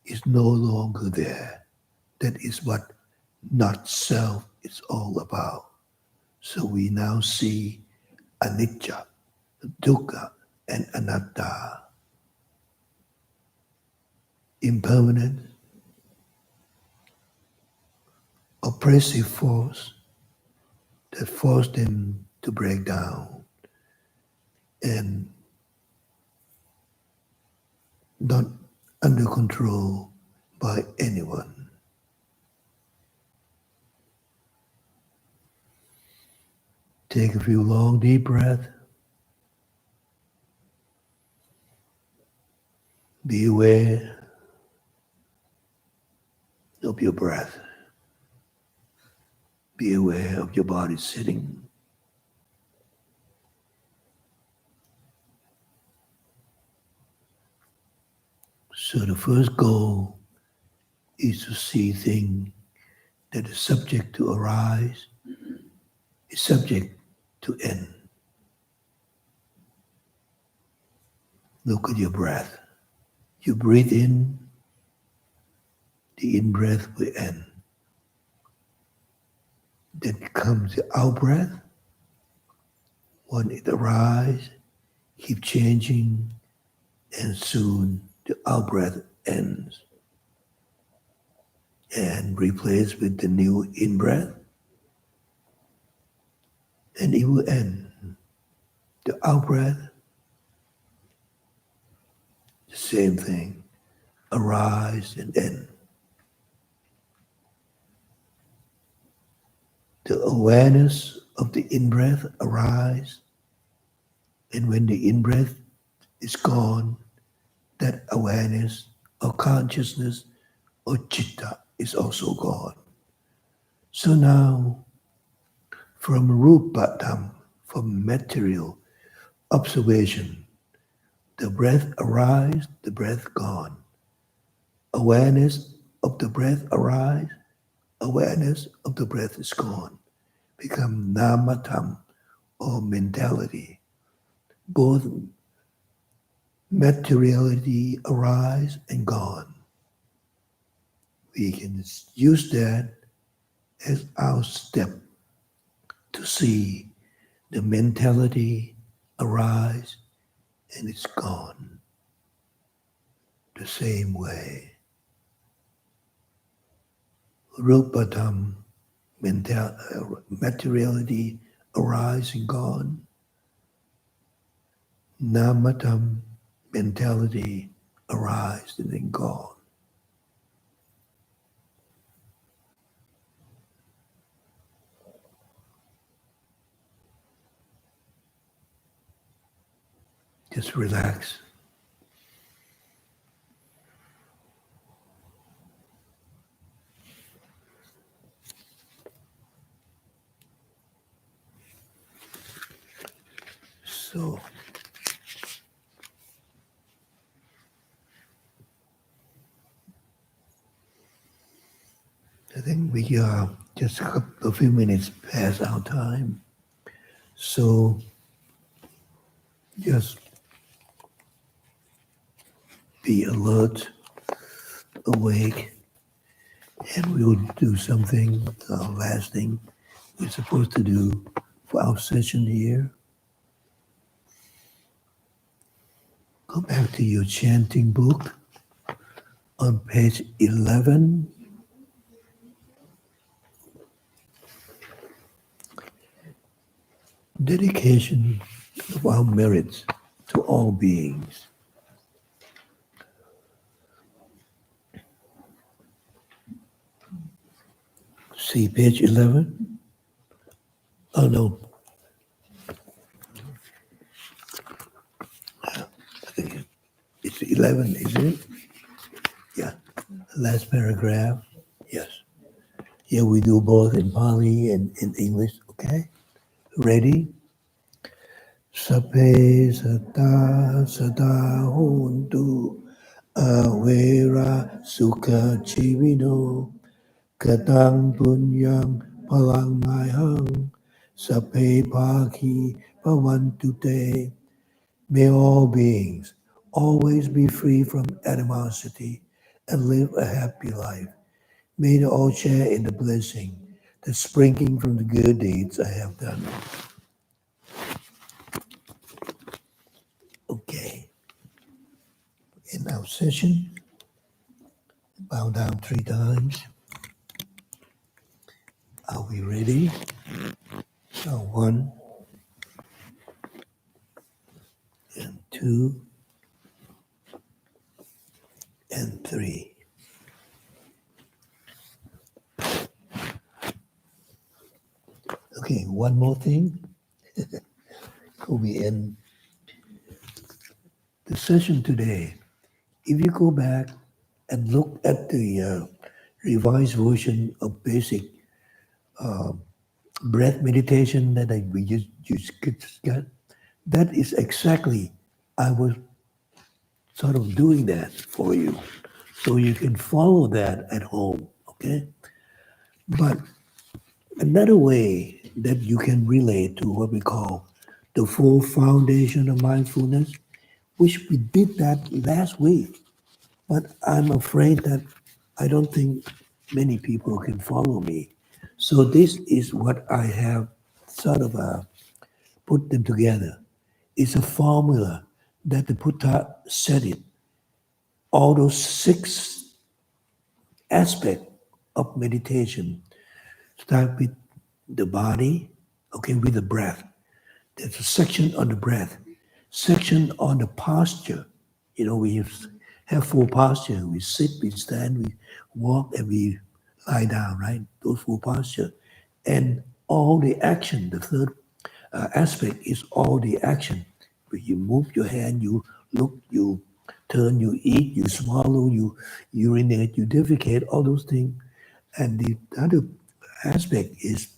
is no longer there. That is what not self is all about. So we now see anicca, dukkha, and anatta, impermanent, oppressive force that force them to break down and not under control by anyone. Take a few long deep breaths. Be aware of your breath. Be aware of your body sitting. So the first goal is to see things that is subject to arise, is subject to end. Look at your breath. You breathe in, the in-breath will end. Then comes the out-breath. When it arises, keep changing, and soon the out-breath ends. And replace with the new in-breath, and it will end. The out-breath, the same thing, arise and end. The awareness of the in-breath arise, and when the in-breath is gone, that awareness or consciousness or chitta is also gone. So now, from rupatam, from material observation, the breath arise, the breath gone. Awareness of the breath arise, awareness of the breath is gone. Become namatam or mentality. Both materiality arise and gone. We can use that as our step to see the mentality arise and it's gone. The same way. Rupatam, materiality arise and gone. Namatam, mentality arise and then gone. Just relax. So, I think we are just a few minutes past our time. So, just be alert, awake, and we will do something, last thing we're supposed to do for our session here. Go back to your chanting book on page 11. Dedication of our merits to all beings. See page 11? Oh no. It's 11, isn't it? Yeah. Last paragraph. Yes. Here we do both in Pali and in English. Okay? Ready? Sape sata sada hontu avera sukha chivino katang punyang palang mayang sape paki pavantute. May all beings always be free from animosity and live a happy life. May they all share in the blessing that's springing from the good deeds I have done. Okay. In our session, bow down 3 times. Are we ready? So 1 and 2 and 3. Okay, one more thing. Before we end the session today, if you go back and look at the revised version of basic breath meditation that we just got, that is exactly, I was sort of doing that for you. So you can follow that at home, okay? But another way that you can relate to what we call the full foundation of mindfulness, which we did that last week, but I'm afraid that I don't think many people can follow me. So this is what I have sort of put them together. It's a formula that the Buddha said it. All those 6 aspects of meditation start with the body, okay, with the breath. There's a section on the breath, section on the posture. You know, we have 4 postures. We sit, we stand, we walk, and we lie down, right? Those 4 postures. And all the action, the third aspect is all the action. When you move your hand, you look, you turn, you eat, you swallow, you urinate, you defecate, all those things. And the other aspect is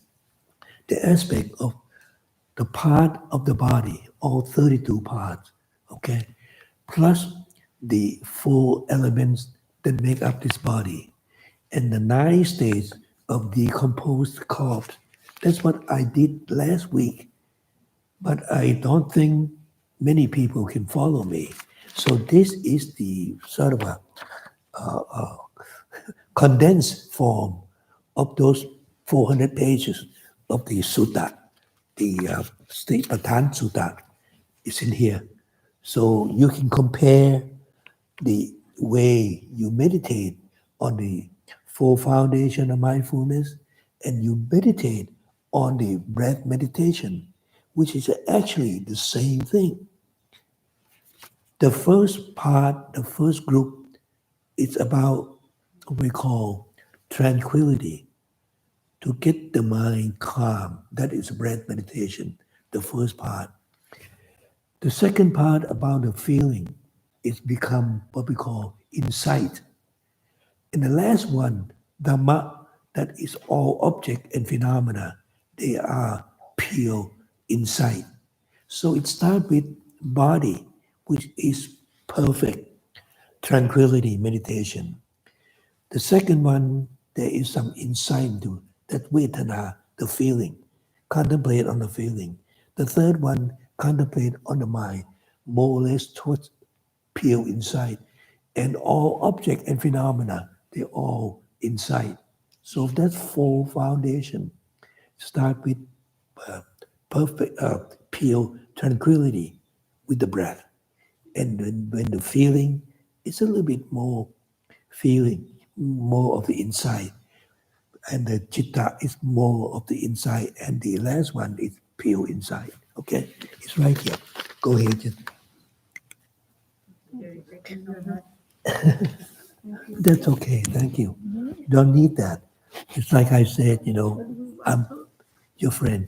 the aspect of the part of the body, all 32 parts, okay? Plus the four elements that make up this body and the 9 states of decomposed corpse. That's what I did last week, but I don't think many people can follow me. So this is the sort of a condensed form of those 400 pages of the sutta. The State Patan Sutta is in here. So you can compare the way you meditate on the four foundation of mindfulness and you meditate on the breath meditation, which is actually the same thing. The first part, the first group, it's about what we call tranquility, to get the mind calm. That is breath meditation, the first part. The second part about the feeling is become what we call insight. And the last one, Dhamma, that is all object and phenomena. They are pure insight. So it starts with body, which is perfect tranquility meditation. The second one, there is some insight into that vedana, the feeling. Contemplate on the feeling. The third one, contemplate on the mind, more or less towards pure insight. And all object and phenomena, they're all insight. So that's four foundation. Start with perfect, pure tranquility with the breath. And when the feeling is a little bit more feeling, more of the inside. And the chitta is more of the inside. And the last one is pure inside. Okay? It's right here. Go ahead. Just. That's okay. Thank you. Don't need that. It's like I said, I'm your friend.